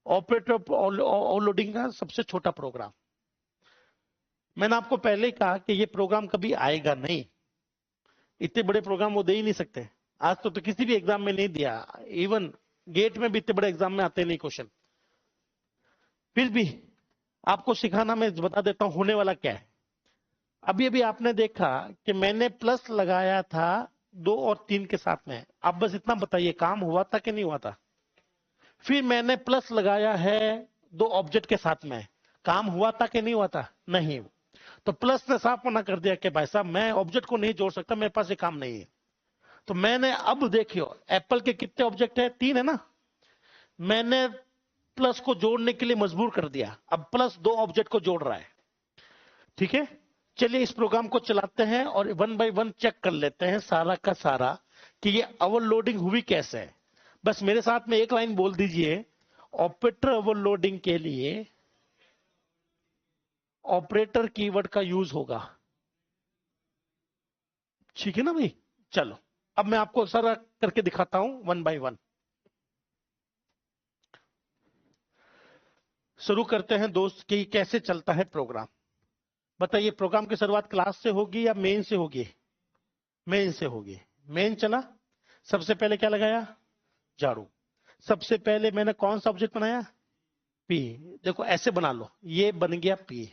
ऑपरेटर ओवरलोडिंग का सबसे छोटा प्रोग्राम। मैंने आपको पहले ही कहा कि ये प्रोग्राम कभी आएगा नहीं। इतने बड़े प्रोग्राम वो दे ही नहीं सकते। आज तो किसी भी एग्जाम में नहीं दिया। इवन गेट में भी इतने बड़े एग्जाम में आते नहीं क्वेश्चन। फिर भी आपको सिखाना मैं बता देता हूं होने वाला क्या है। अभी अभी आपने देखा कि मैंने प्लस लगाया था 2 और 3 के साथ में। आप बस इतना बताइए काम हुआ था कि नहीं हुआ था? फिर मैंने प्लस लगाया है 2 ऑब्जेक्ट के साथ में। काम हुआ था कि नहीं हुआ था? नहीं। तो प्लस ने साफ मना कर दिया कि भाई साहब मैं ऑब्जेक्ट को नहीं जोड़ सकता, मेरे पास ये काम नहीं है। तो मैंने अब देखियो एप्पल के कितने ऑब्जेक्ट है? 3 है ना? मैंने प्लस को जोड़ने के लिए मजबूर कर दिया। अब प्लस 2 ऑब्जेक्ट को जोड़ रहा है। ठीक है, चलिए इस प्रोग्राम को चलाते हैं और 1 बाय 1 चेक कर लेते हैं सारा का सारा कि ये ओवरलोडिंग हुई कैसे है। बस मेरे साथ में एक लाइन बोल दीजिए। ऑपरेटर ओवरलोडिंग के लिए ऑपरेटर कीवर्ड का यूज होगा। ठीक है ना भाई? चलो, अब मैं आपको सारा करके दिखाता हूं 1 बाय 1। शुरू करते हैं दोस्त कि कैसे चलता है प्रोग्राम। बताइए, प्रोग्राम की शुरुआत क्लास से होगी या मेन से होगी? मेन से होगी। मेन चला, सबसे पहले क्या लगाया? झाड़ू। सबसे पहले मैंने कौन सा ऑब्जेक्ट बनाया? पी। देखो ऐसे बना लो, ये बन गया पी।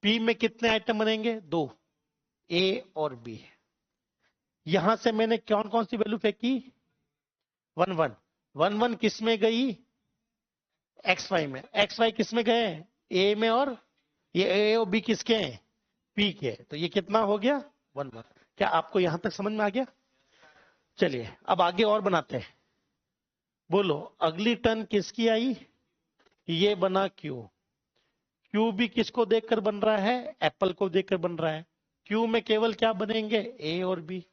पी में कितने आइटम बनेंगे? 2, ए और बी। यहां से मैंने कौन कौन सी वैल्यू फेंकी? 1 1। 1 1 किस में गई? एक्स वाई में। एक्स वाई किस में गए? ए में। और ये ए और बी किसके हैं? पी के। तो ये कितना हो गया? 1 1। क्या आपको यहां तक समझ में आ गया? चलिए अब आगे और बनाते हैं। बोलो अगली टर्न किसकी आई? ये बना क्यू। क्यू भी किसको देखकर बन रहा है? एप्पल को देखकर बन रहा है। क्यू में केवल क्या बनेंगे? ए और बी।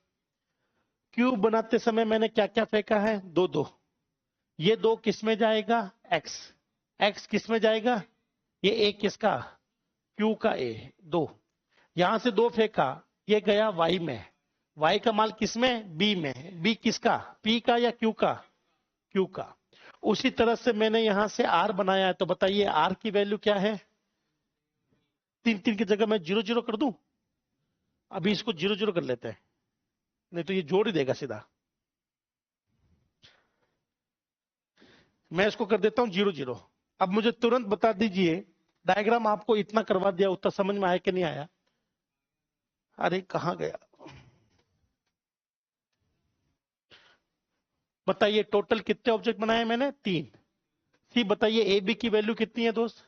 क्यूब बनाते समय मैंने क्या क्या फेंका है? दो दो। ये दो किस में जाएगा? एक्स। एक्स किस में जाएगा? ये ए किसका? क्यू का ए। दो। यहां से दो फेंका, ये गया वाई में। वाई का माल किस में? बी में। बी किसका? पी का या क्यू का? क्यू का। उसी तरह से मैंने यहां से आर बनाया है, तो बताइए आर की वैल्यू क्या है? 3 3 की जगह मैं 0 0 कर दूं? अभी इसको 0 0 कर लेते हैं, नहीं तो ये जोड़ ही देगा सीधा। मैं इसको कर देता हूं 0 0। अब मुझे तुरंत बता दीजिए, डायग्राम आपको इतना करवा दिया, उतना समझ में आया कि नहीं आया? अरे कहां गया? बताइए टोटल कितने ऑब्जेक्ट बनाए मैंने? 3। सी बताइए ए बी की वैल्यू कितनी है दोस्त?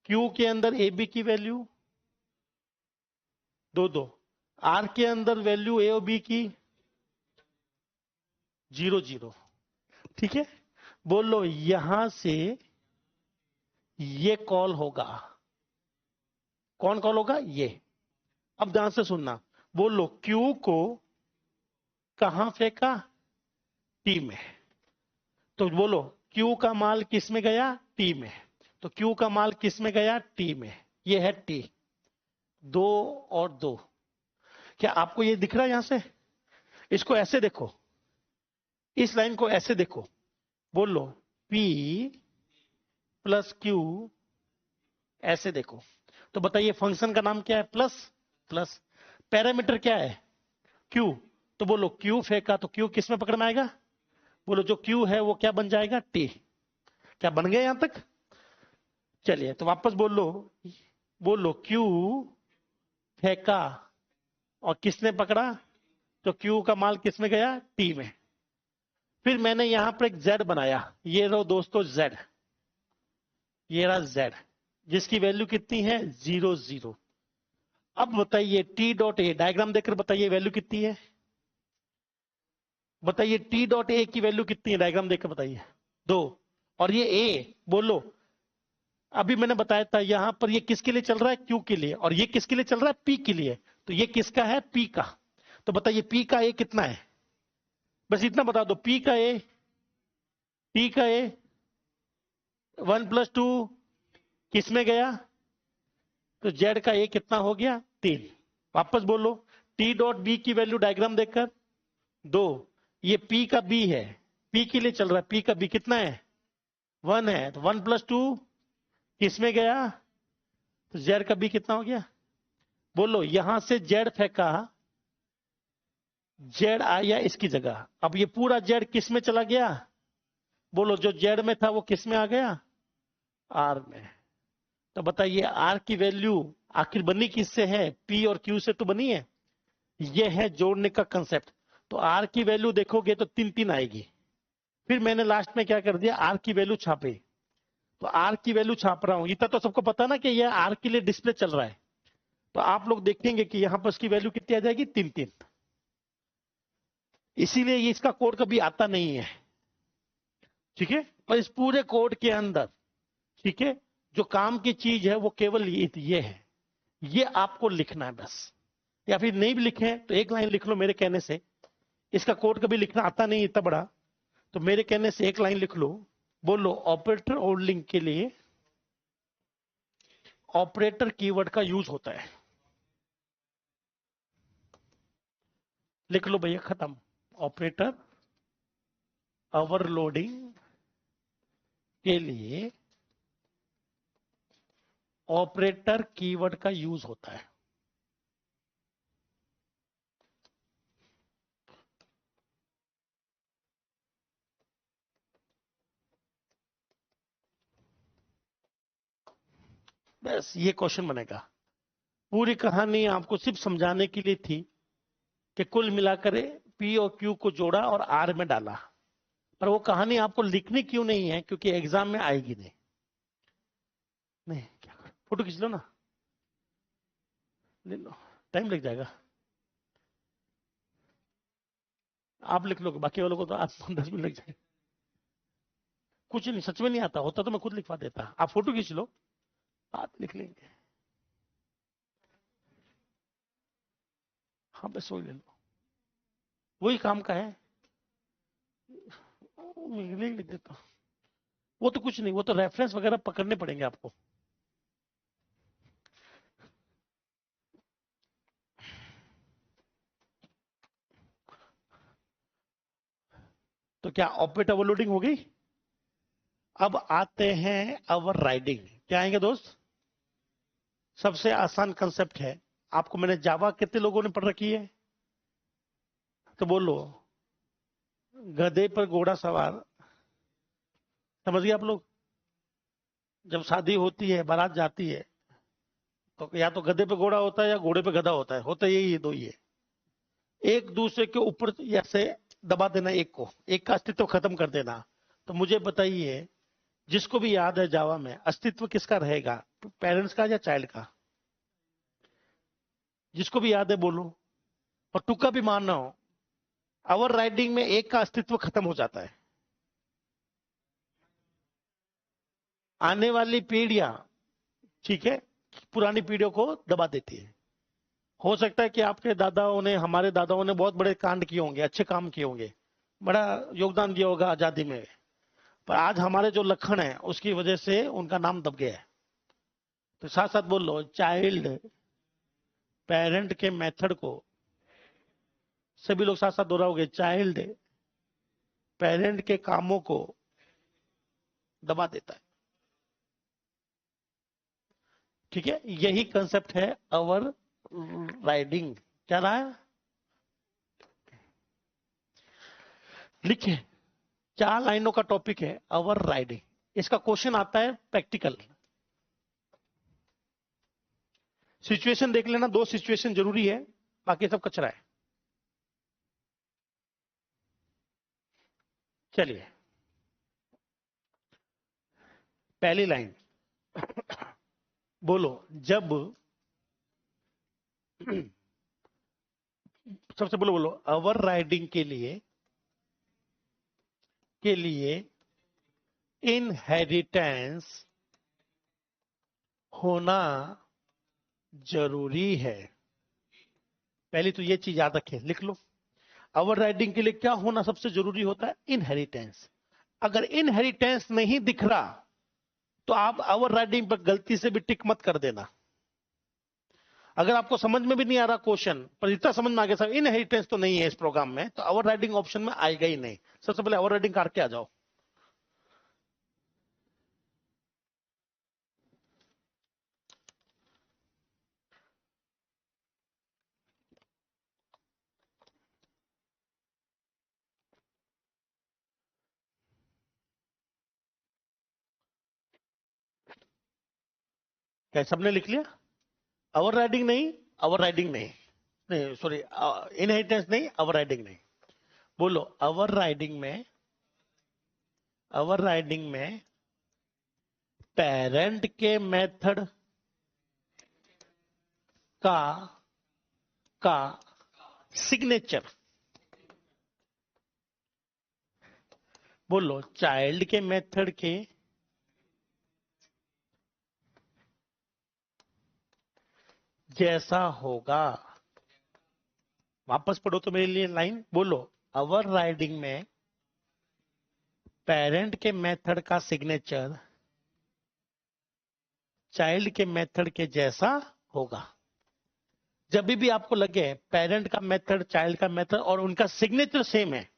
क्यू के अंदर ए बी की वैल्यू 2 2। आर के अंदर वैल्यू ए और बी की 0 0। ठीक है, बोलो यहां से ये कॉल होगा। कौन कॉल होगा? ये। अब ध्यान से सुनना, बोलो क्यू को कहां फेंका? टी में। तो बोलो क्यू का माल किस में गया? टी में। तो क्यू का माल किस में गया? टी में। ये है टी। 2 और 2। क्या आपको ये दिख रहा है? यहां से इसको ऐसे देखो, इस लाइन को ऐसे देखो, बोलो P प्लस Q, ऐसे देखो। तो बताइए फंक्शन का नाम क्या है? प्लस। प्लस। पैरामीटर क्या है? Q। तो बोलो Q फेंका तो Q किस में पकड़ में आएगा? बोलो जो Q है वो क्या बन जाएगा? T। क्या बन गया यहां तक? चलिए तो वापस बोलो, बोलो Q फेंका और किसने पकड़ा? तो Q का माल किस में गया? T में। फिर मैंने यहां पर एक Z बनाया, ये लो दोस्तों Z, ये रहा Z, जिसकी वैल्यू कितनी है? 0 0। अब बताइए T डॉट ए, डायग्राम देखकर बताइए वैल्यू कितनी है? बताइए T डॉट ए की वैल्यू कितनी है? डायग्राम देखकर बताइए। 2। और ये A, बोलो अभी मैंने बताया था यहां पर ये किसके लिए चल रहा है? Q के लिए। और ये किसके लिए चल रहा है? P के लिए। तो ये किसका है? P का। तो बताइए P का A कितना है? बस इतना बता दो, P का A, P का A 1 + 2 किस में गया? तो Z का A कितना हो गया? 3। वापस बोलो T डॉट बी की वैल्यू डायग्राम देखकर 2। ये P का B है, P के लिए चल रहा है। P का B कितना है? 1 है। तो 1 + 2 किस में गया? तो Z का B कितना हो गया? बोलो यहां से Z फेंका, Z आया इसकी जगह। अब ये पूरा Z किस में चला गया? बोलो जो Z में था वो किस में आ गया? R में। तो बताइए R की वैल्यू आखिर बनी किससे है? P और Q से तो बनी है। ये है जोड़ने का कंसेप्ट। तो R की वैल्यू देखोगे तो 3 3 आएगी। फिर मैंने लास्ट में क्या कर दिया? R की वैल्यू छापे। तो R की वैल्यू छाप रहा हूं, इतना तो सबको पता ना कि यह R के लिए डिस्प्ले चल रहा है। तो आप लोग देखेंगे कि यहां पर इसकी वैल्यू कितनी आ जाएगी? 3 3। इसीलिए ये इसका कोड कभी आता नहीं है। ठीक है, और इस पूरे कोड के अंदर, ठीक है, जो काम की चीज है वो केवल ये है। ये आपको लिखना है बस। या फिर नहीं भी लिखे तो एक लाइन लिख लो मेरे कहने से। इसका कोड कभी लिखना आता नहीं इतना बड़ा, तो मेरे कहने से एक लाइन लिख लो। बोलो ऑपरेटर और लिंक के लिए ऑपरेटर कीवर्ड का यूज होता है। लिख लो भैया, खत्म। ऑपरेटर ओवरलोडिंग के लिए ऑपरेटर कीवर्ड का यूज होता है। बस ये क्वेश्चन बनेगा। पूरी कहानी आपको सिर्फ समझाने के लिए थी कि कुल मिलाकर पी और क्यू को जोड़ा और आर में डाला। पर वो कहानी आपको लिखनी क्यों नहीं है? क्योंकि एग्जाम में आएगी नहीं। नहीं क्या, फोटो खींच लो ना, ले लो, टाइम लग जाएगा। आप लिख लोगे, बाकी वालों को तो आप 10 मिनट लग जाएंगे। कुछ नहीं, सच में नहीं आता, होता तो मैं खुद लिखवा देता। आप फोटो खींच लो, आप लिख लेंगे। हाँ बस वही ले लो। वही काम का है। लिख देता हूं। वो तो कुछ नहीं, वो तो रेफरेंस वगैरह पकड़ने पड़ेंगे आपको। तो क्या ऑपरेट ओवरलोडिंग हो गई? अब आते हैं ओवर राइडिंग। क्या आएंगे दोस्त? सबसे आसान कंसेप्ट है। आपको मैंने जावा कितने लोगों ने पढ़ रखी है? तो बोलो। गधे पर घोड़ा सवार, समझ गए आप लोग? जब शादी होती है, बारात जाती है, तो या तो गधे पे घोड़ा होता है या घोड़े पे गधा होता है। होता यही दो ही है। एक दूसरे के ऊपर ऐसे दबा देना, एक का अस्तित्व खत्म कर देना। तो मुझे बताइए, जिसको भी याद है जावा में अस्तित्व किसका रहेगा, पेरेंट्स का या चाइल्ड का? जिसको भी याद है बोलो, और तुक्का भी मानना हो। ओवर राइडिंग में एक का अस्तित्व खत्म हो जाता है। आने वाली पीढ़ियां, ठीक है, पुरानी पीढ़ियों को दबा देती है। हो सकता है कि आपके दादाओं ने, हमारे दादाओं ने बहुत बड़े कांड किए होंगे, अच्छे काम किए होंगे, बड़ा योगदान दिया होगा आजादी में, पर आज हमारे जो लखन है उसकी वजह से उनका नाम दब गया है। तो साथ साथ बोल लो, चाइल्ड पेरेंट के मेथड को, सभी लोग साथ साथ दोहराओगे, चाइल्ड पेरेंट के कामों को दबा देता है। ठीक है, यही कंसेप्ट है ओवर राइडिंग। क्या रहा है? लिखिए, 4 लाइनों का टॉपिक है ओवर राइडिंग। इसका क्वेश्चन आता है प्रैक्टिकल। सिचुएशन देख लेना, 2 सिचुएशन जरूरी है, बाकी सब कचरा है। चलिए, पहली लाइन बोलो। जब सबसे बोलो बोलो, ओवर राइडिंग के लिए इनहेरिटेंस होना जरूरी है। पहली तो ये चीज याद रखें, लिख लो। ओवर राइडिंग के लिए क्या होना सबसे जरूरी होता है? इनहेरिटेंस। अगर इनहेरिटेंस नहीं दिख रहा तो आप ओवर राइडिंग पर गलती से भी टिक मत कर देना। अगर आपको समझ में भी नहीं आ रहा क्वेश्चन, पर इतना समझ में आ गया सर इनहेरिटेंस तो नहीं है इस प्रोग्राम में, तो ओवर राइडिंग ऑप्शन में आएगा ही नहीं। सबसे पहले ओवर राइडिंग करके आ जाओ। क्या सबने लिख लिया? ओवर राइडिंग नहीं, ओवर राइडिंग नहीं, नहीं सॉरी, इनहेरिटेंस नहीं, ओवर राइडिंग नहीं। बोलो, ओवर राइडिंग में पेरेंट के मेथड का का सिग्नेचर, बोलो चाइल्ड के मेथड के जैसा होगा। वापस पढ़ो तो मेरे लिए लाइन बोलो। ओवर राइडिंग में पेरेंट के मेथड का सिग्नेचर चाइल्ड के मेथड के जैसा होगा। जब भी आपको लगे पेरेंट का मेथड, चाइल्ड का मेथड और उनका सिग्नेचर सेम है,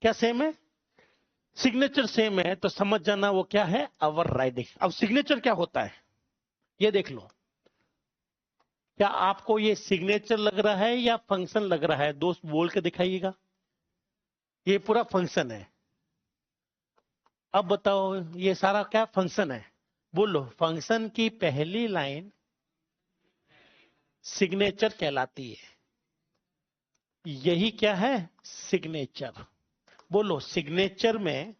क्या सेम है? सिग्नेचर सेम है, तो समझ जाना वो क्या है? Over riding. अब सिग्नेचर क्या होता है ये देख लो। क्या आपको ये सिग्नेचर लग रहा है या फंक्शन लग रहा है? दोस्त बोल के दिखाइएगा। ये पूरा फंक्शन है। अब बताओ, ये सारा क्या फंक्शन है? बोलो, फंक्शन की पहली लाइन सिग्नेचर कहलाती है। यही क्या है? सिग्नेचर। बोलो, सिग्नेचर में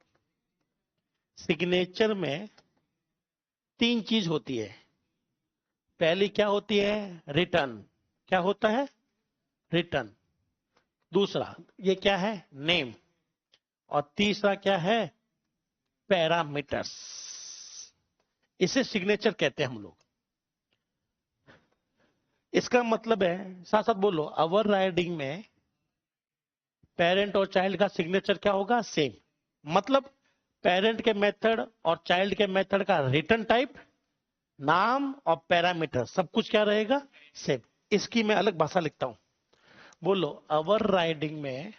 3 चीज होती है। पहली क्या होती है? रिटर्न। क्या होता है? रिटर्न। दूसरा ये क्या है? नेम। और तीसरा क्या है? पैरामीटर्स। इसे सिग्नेचर कहते हैं हम लोग। इसका मतलब है, साथ साथ बोलो, ओवर राइडिंग में पेरेंट और चाइल्ड का सिग्नेचर क्या होगा? सेम। मतलब पेरेंट के मेथड और चाइल्ड के मेथड का रिटर्न टाइप, नाम और पैरामीटर सब कुछ क्या रहेगा? सेम। इसकी मैं अलग भाषा लिखता हूं। बोलो, ओवर राइडिंग में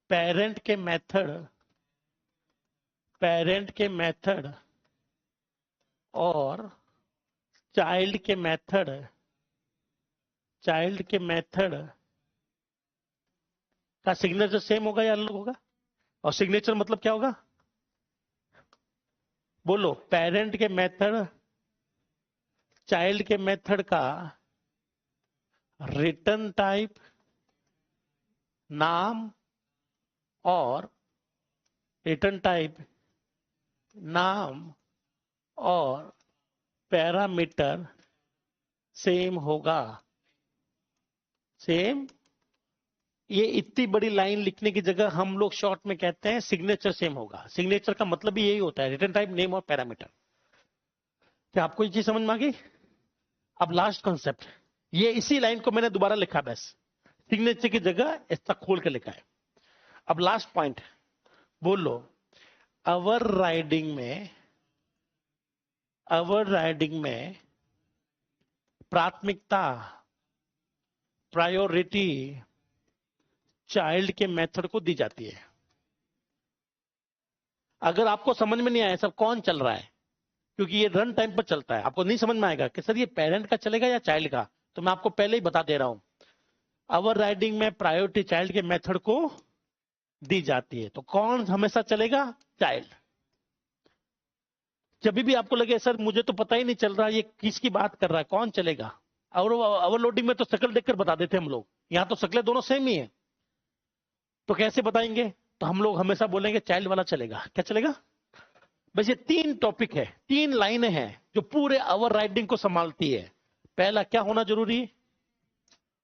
पेरेंट के मेथड और चाइल्ड के मेथड का सिग्नेचर सेम होगा या अलग होगा? और सिग्नेचर मतलब क्या होगा? बोलो, पेरेंट के मेथड चाइल्ड के मेथड का रिटर्न टाइप, नाम और रिटर्न टाइप, नाम और पैरामीटर सेम होगा। सेम। ये इतनी बड़ी लाइन लिखने की जगह हम लोग शॉर्ट में कहते हैं सिग्नेचर सेम होगा। सिग्नेचर का मतलब भी यही होता है, रिटर्न टाइप, नेम और पैरामीटर। क्या आपको ये चीज समझ में आ गई? अब लास्ट कॉन्सेप्ट, ये इसी लाइन को मैंने दोबारा लिखा, बस सिग्नेचर की जगह ऐसा खोल के लिखा है। अब लास्ट पॉइंट बोलो, ओवर राइडिंग में प्राथमिकता, प्रायोरिटी चाइल्ड के मेथड को दी जाती है। अगर आपको समझ में नहीं आया सब कौन चल रहा है, क्योंकि ये रन टाइम पर चलता है, आपको नहीं समझ में आएगा कि सर ये पेरेंट का चलेगा या चाइल्ड का, तो मैं आपको पहले ही बता दे रहा हूं, ओवर राइडिंग में प्रायोरिटी चाइल्ड के मेथड को दी जाती है। तो कौन हमेशा चलेगा? चाइल्ड। जब भी आपको लगे सर मुझे तो पता ही नहीं चल रहा ये किसकी बात कर रहा है, कौन चलेगा, और ओवरलोडिंग में तो शक्ल देखकर बता देते हम लोग, यहां तो शक्लें दोनों सेम ही है, तो कैसे बताएंगे? तो हम लोग हमेशा बोलेंगे चाइल्ड वाला चलेगा। क्या चलेगा? बस ये 3 टॉपिक है, 3 लाइनें हैं जो पूरे ओवर राइडिंग को संभालती है। पहला क्या होना जरूरी है,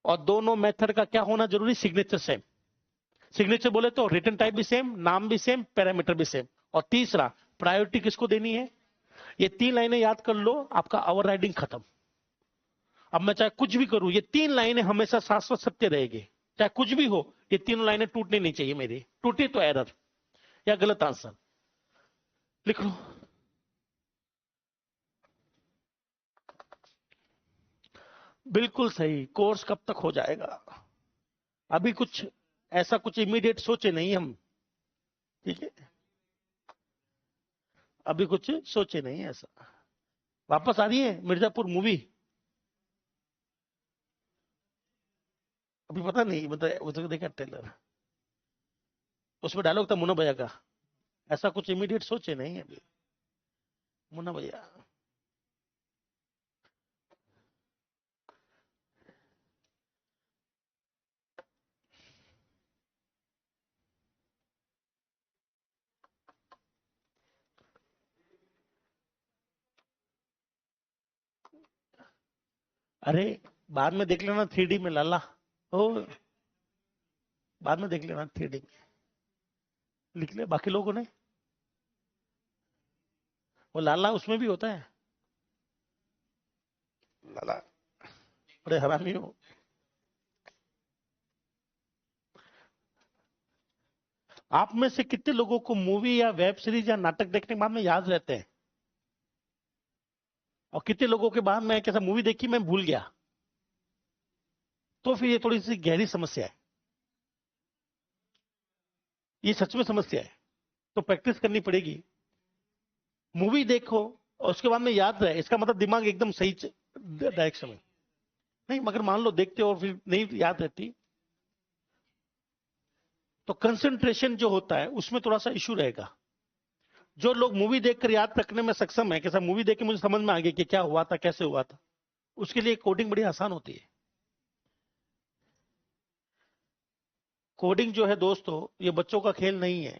और दोनों मेथड का क्या होना जरूरी? Signature same. सिग्नेचर बोले तो रिटर्न टाइप भी सेम, नाम भी सेम, पैरामीटर भी सेम। और तीसरा, प्रायोरिटी किसको देनी है? ये 3 लाइनें याद कर लो, आपका ओवर राइडिंग खत्म। अब मैं चाहे कुछ भी करूं, ये 3 लाइनें हमेशा शाश्वत सत्य रहेगी। चाहे कुछ भी हो, ये तीनों लाइनें टूटनी नहीं चाहिए मेरी, टूटी तो एरर या गलत आंसर। लिख लो। बिल्कुल सही। कोर्स कब तक हो जाएगा? अभी कुछ ऐसा कुछ इमीडिएट सोचे नहीं हम, ठीक है? अभी कुछ सोचे नहीं ऐसा। वापस आ रही है मिर्जापुर मूवी, अभी पता नहीं, मतलब वो तो देखा ट्रेलर, उसमें डायलॉग था मुन्ना भैया का, ऐसा कुछ इमीडिएट सोचे नहीं अभी मुन्ना भैया। अरे बाद में देख लेना 3D में लाला, ओ बाद में देख लेना 3D में। लिख ले बाकी लोगों ने, वो लाला उसमें भी होता है, लाला बड़े हरामी हो। आप में से कितने लोगों को मूवी या वेब सीरीज या नाटक देखने के बाद में याद रहते हैं, और कितने लोगों के बाद में कैसा मूवी देखी मैं भूल गया? तो फिर ये थोड़ी सी गहरी समस्या है, ये सच में समस्या है, तो प्रैक्टिस करनी पड़ेगी। मूवी देखो और उसके बाद में याद रहे, इसका मतलब दिमाग एकदम सही डायरेक्शन में। नहीं, मगर मान लो देखते हो और फिर नहीं याद रहती, तो कंसंट्रेशन जो होता है उसमें थोड़ा सा इशू रहेगा। जो लोग मूवी देखकर याद रखने में सक्षम है, कैसा मूवी देख के मुझे समझ में आ गया कि क्या हुआ था, कैसे हुआ था, उसके लिए कोडिंग बड़ी आसान होती है। कोडिंग जो है दोस्तों, ये बच्चों का खेल नहीं है।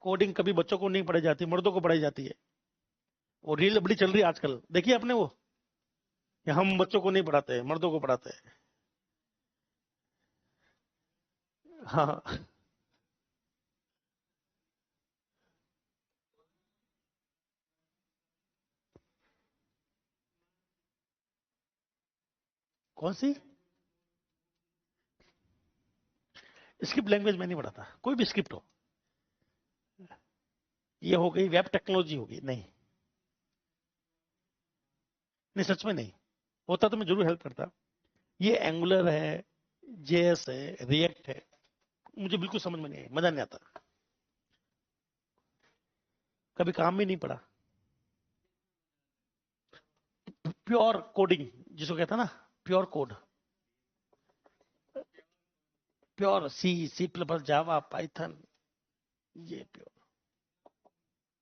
कोडिंग कभी बच्चों को नहीं पढ़ाई जाती, मर्दों को पढ़ाई जाती है। वो रील बड़ी चल रही है आजकल, देखिए आपने वो, कि हम बच्चों को नहीं पढ़ाते, मर्दों को पढ़ाते हैं। हाँ। कौन सी? स्क्रिप्ट लैंग्वेज में नहीं पढ़ाता, कोई भी स्क्रिप्ट हो। ये हो गई वेब टेक्नोलॉजी होगी, नहीं नहीं सच में नहीं होता तो मैं जरूर हेल्प करता। ये एंगुलर है, जेएस है, रिएक्ट है, मुझे बिल्कुल समझ में नहीं आई, मजा नहीं आता, कभी काम भी नहीं पड़ा। प्योर कोडिंग जिसको कहता है ना, प्योर कोड, प्योर सी, सी प्लस, जावा, पाइथन, ये प्योर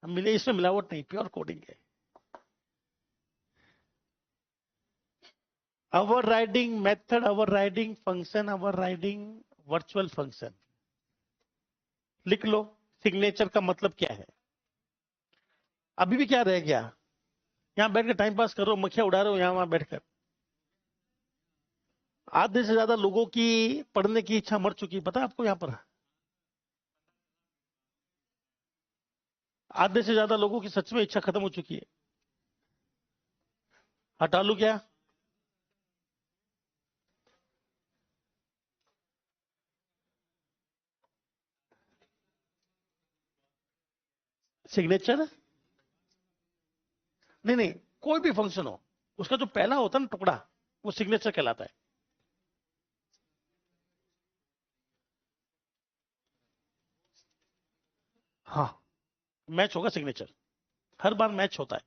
मिले, इसमें मिलावट नहीं, प्योर कोडिंग है। Overriding method, overriding function, overriding virtual function, लिख लो। सिग्नेचर का मतलब क्या है? अभी भी क्या रह गया? यहां बैठकर टाइम पास करो, मक्खियां उड़ा रहे हो यहां वहां बैठकर। आधे से ज्यादा लोगों की पढ़ने की इच्छा मर चुकी है, पता है आपको? यहां पर आधे से ज्यादा लोगों की सच में इच्छा खत्म हो चुकी है। हटा लू क्या? सिग्नेचर? नहीं नहीं, कोई भी फंक्शन हो, उसका जो पहला होता है ना टुकड़ा, वो सिग्नेचर कहलाता है। हाँ, मैच होगा सिग्नेचर, हर बार मैच होता है।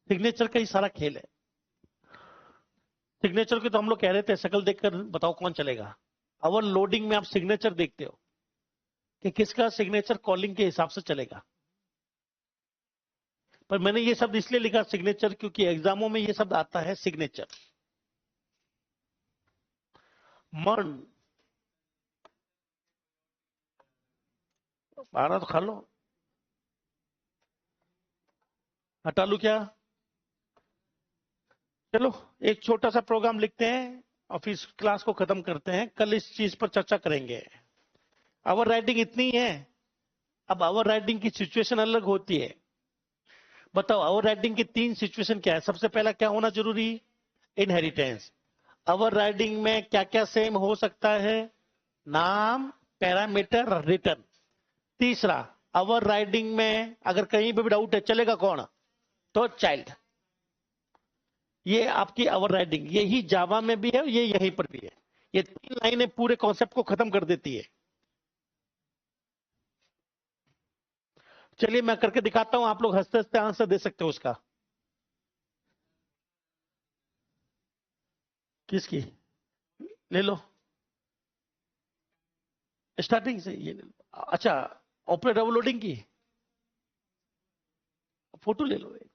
सिग्नेचर का ही सारा खेल है। सिग्नेचर की तो हम लोग कह रहे थे शक्ल देखकर बताओ कौन चलेगा। अवर लोडिंग में आप सिग्नेचर देखते हो कि किसका सिग्नेचर कॉलिंग के हिसाब से चलेगा। पर मैंने ये शब्द इसलिए लिखा सिग्नेचर, क्योंकि एग्जामों में ये शब्द आता है सिग्नेचर। मर्न, आ रहा तो खा लो। हटा लू क्या? चलो एक छोटा सा प्रोग्राम लिखते हैं और फिर इस क्लास को खत्म करते हैं, कल इस चीज पर चर्चा करेंगे। ओवर राइटिंग इतनी है। अब ओवर राइटिंग की सिचुएशन अलग होती है। बताओ ओवर राइटिंग की 3 सिचुएशन क्या है? सबसे पहला क्या होना जरूरी? इनहेरिटेंस। ओवर राइटिंग में क्या क्या सेम हो सकता है? नाम, पैरामीटर, रिटर्न। तीसरा, ओवर राइटिंग में अगर कहीं पे भी डाउट है चलेगा कौन? तो चाइल्ड। ये आपकी ओवर राइटिंग, यही जावा में भी है, ये यहीं पर भी है। ये 3 लाइनें पूरे कॉन्सेप्ट को खत्म कर देती है। चलिए मैं करके दिखाता हूं, आप लोग हंसते हंसते आंसर दे सकते हो उसका। किसकी? ले लो, स्टार्टिंग से ये ले लो। अच्छा, ऑपरेट डाउनलोडिंग की फोटो ले लो एक।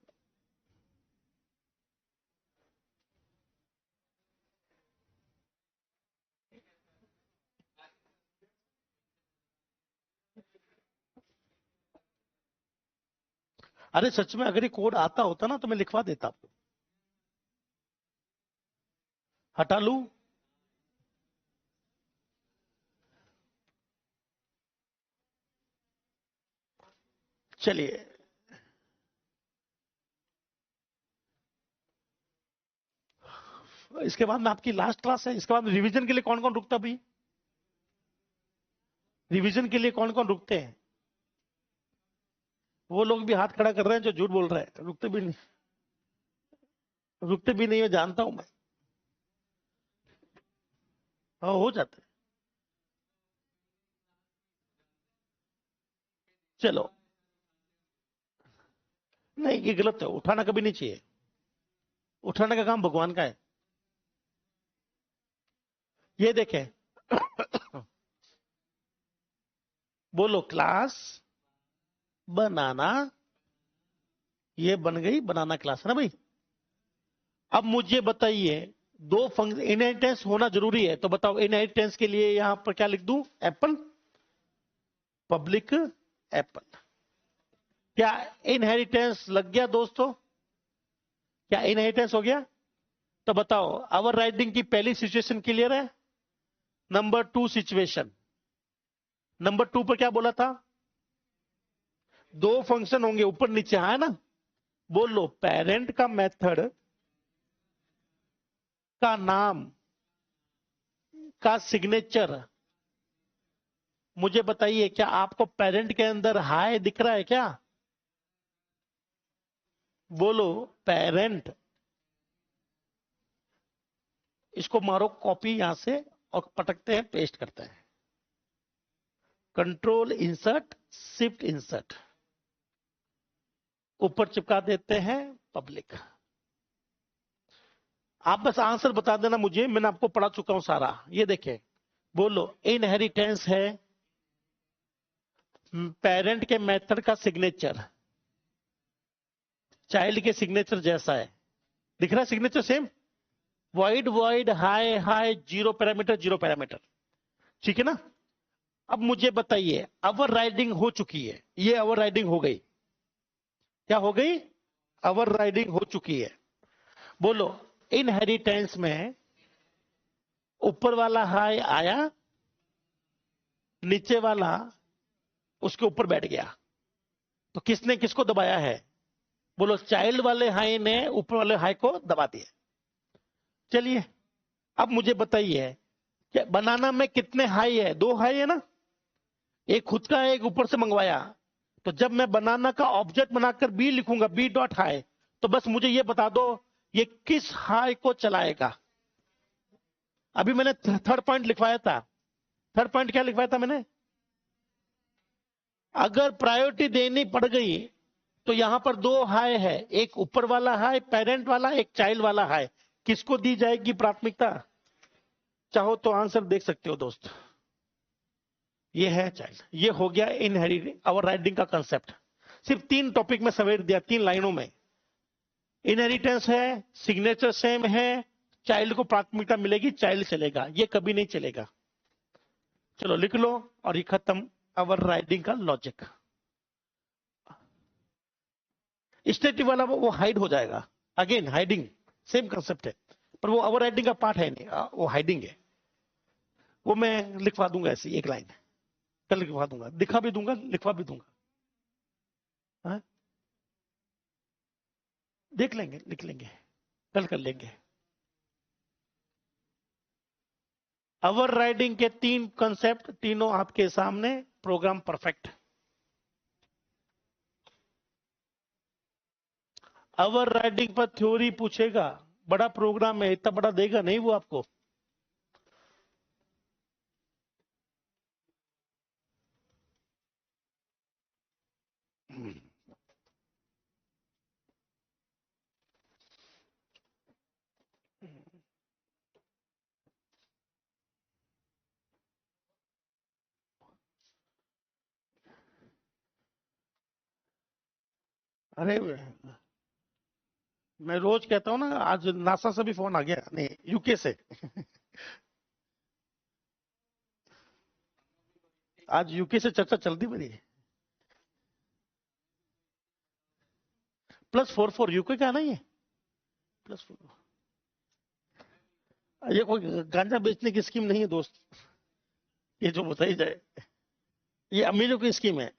अरे सच में अगर ये कोड आता होता ना तो मैं लिखवा देता आपको। हटा लू? चलिए, इसके बाद में आपकी लास्ट क्लास है, इसके बाद रिवीजन के लिए कौन कौन रुकता भाई? रिवीजन के लिए कौन कौन रुकते हैं? वो लोग भी हाथ खड़ा कर रहे हैं जो झूठ बोल रहे हैं, रुकते भी नहीं। रुकते भी नहीं, मैं जानता हूं मैं। हाँ हो जाता है। चलो, नहीं ये गलत है, उठाना कभी नहीं चाहिए। उठाने का काम भगवान का है। ये देखें, बोलो क्लास बनाना, ये बन गई बनाना क्लास, है ना भाई? अब मुझे बताइए, दो फंक्शन इनहेरिटेंस होना जरूरी है, तो बताओ इनहेरिटेंस के लिए यहां पर क्या लिख दूं? Apple, public Apple. क्या इनहेरिटेंस लग गया दोस्तों? क्या इनहेरिटेंस हो गया? तो बताओ ओवर राइडिंग की पहली सिचुएशन क्लियर है? नंबर 2 सिचुएशन, नंबर 2 पर क्या बोला था? दो फंक्शन होंगे ऊपर नीचे, है ना? बोल लो पेरेंट का मेथड का नाम का सिग्नेचर मुझे बताइए, क्या आपको पेरेंट के अंदर हाई दिख रहा है क्या? बोलो पेरेंट। इसको मारो कॉपी यहां से और पटकते हैं, पेस्ट करते हैं। कंट्रोल इंसर्ट, शिफ्ट इंसर्ट, ऊपर चिपका देते हैं पब्लिक। आप बस आंसर बता देना मुझे, मैंने आपको पढ़ा चुका हूं सारा। ये देखें, बोलो इनहेरिटेंस है पेरेंट के मेथड का सिग्नेचर चाइल्ड के सिग्नेचर जैसा है। दिख रहा है signature same? Wide wide high high, zero parameter. ठीक है ना? अब मुझे बताइए, ओवर राइडिंग हो चुकी है, ये ओवर राइडिंग हो गई। क्या हो गई? ओवर राइडिंग हो चुकी है। बोलो इनहेरिटेंस में ऊपर वाला हाई आया, नीचे वाला उसके ऊपर बैठ गया, तो किसने किसको दबाया है? बोलो चाइल्ड वाले हाई ने ऊपर वाले हाई को दबा दिया। चलिए अब मुझे बताइए कि बनाना में कितने हाई है? 2 हाई है ना, एक खुद का है, एक ऊपर से मंगवाया। तो जब मैं बनाना का ऑब्जेक्ट बनाकर बी लिखूंगा, बी डॉट हाई, तो बस मुझे ये बता दो ये किस हाई को चलाएगा। अभी मैंने थर्ड पॉइंट लिखवाया था। थर्ड पॉइंट क्या लिखवाया था मैंने? अगर प्रायोरिटी देनी पड़ गई तो यहां पर 2 हाई है, एक ऊपर वाला हाई पेरेंट वाला, एक चाइल्ड वाला हाई। किसको दी जाएगी प्राथमिकता? चाहो तो आंसर देख सकते हो दोस्त। ये है चाइल्ड। ये हो गया इनहेरिटिंग ओवर राइडिंग का कंसेप्ट। सिर्फ 3 टॉपिक में समेट दिया, 3 लाइनों में। इनहेरिटेंस है, सिग्नेचर सेम है, चाइल्ड को प्राथमिकता मिलेगी, चाइल्ड चलेगा, ये कभी नहीं चलेगा। चलो लिख लो और ये खत्म ओवर राइडिंग का लॉजिक। स्टेटिव वाला वो हाइड हो जाएगा। अगेन हाइडिंग सेम कंसेप्ट है, पर वो ओवर राइडिंग का पार्ट है नहीं, वो हाइडिंग है। वो मैं लिखवा दूंगा ऐसी एक लाइन, कल लिखवा दूंगा, दिखा भी दूंगा, लिखवा भी दूंगा। हाँ? देख लेंगे, लिख लेंगे, कल कर लेंगे। ओवर राइडिंग के 3 कंसेप्ट, तीनों आपके सामने, प्रोग्राम परफेक्ट। ओवर राइडिंग पर थ्योरी पूछेगा, बड़ा प्रोग्राम है, इतना बड़ा देगा नहीं वो आपको। अरे मैं रोज कहता हूं ना, आज नासा से भी फोन आ गया, नहीं यूके से। आज यूके से चर्चा चलती मेरी। +44 यूके का नहीं है? +4 ये कोई गांजा बेचने की स्कीम नहीं है दोस्त, ये जो बताई जाए, ये अमीरों की स्कीम है।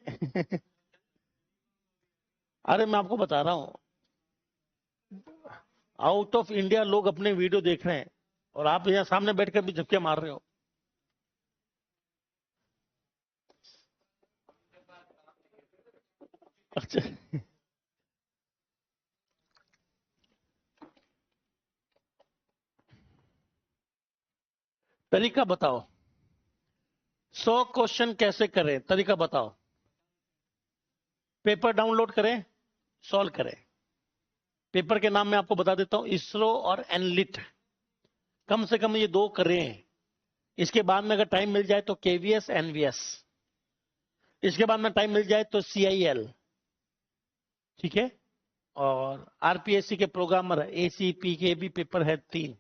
अरे मैं आपको बता रहा हूं, आउट ऑफ इंडिया लोग अपने वीडियो देख रहे हैं और आप यहाँ सामने बैठकर भी झपके मार रहे हो। अच्छा तरीका बताओ, 100 क्वेश्चन कैसे करें, तरीका बताओ। पेपर डाउनलोड करें, सॉल्व करें। पेपर के नाम मैं आपको बता देता हूं, इसरो और एनलिट, कम से कम ये 2 करें। इसके बाद में अगर टाइम मिल जाए तो केवीएस एनवीएस, इसके बाद में टाइम मिल जाए तो सीआईएल, ठीक है। और आरपीएससी के प्रोग्रामर एसीपी के भी पेपर है 3।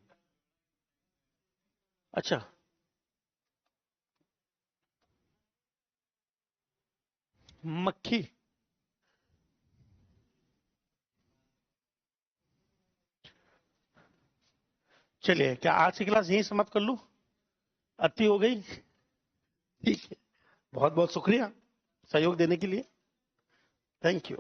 अच्छा मक्खी, चलिए क्या आज की क्लास यहीं समाप्त कर लूं? अति हो गई? ठीक है, बहुत बहुत शुक्रिया सहयोग देने के लिए, थैंक यू।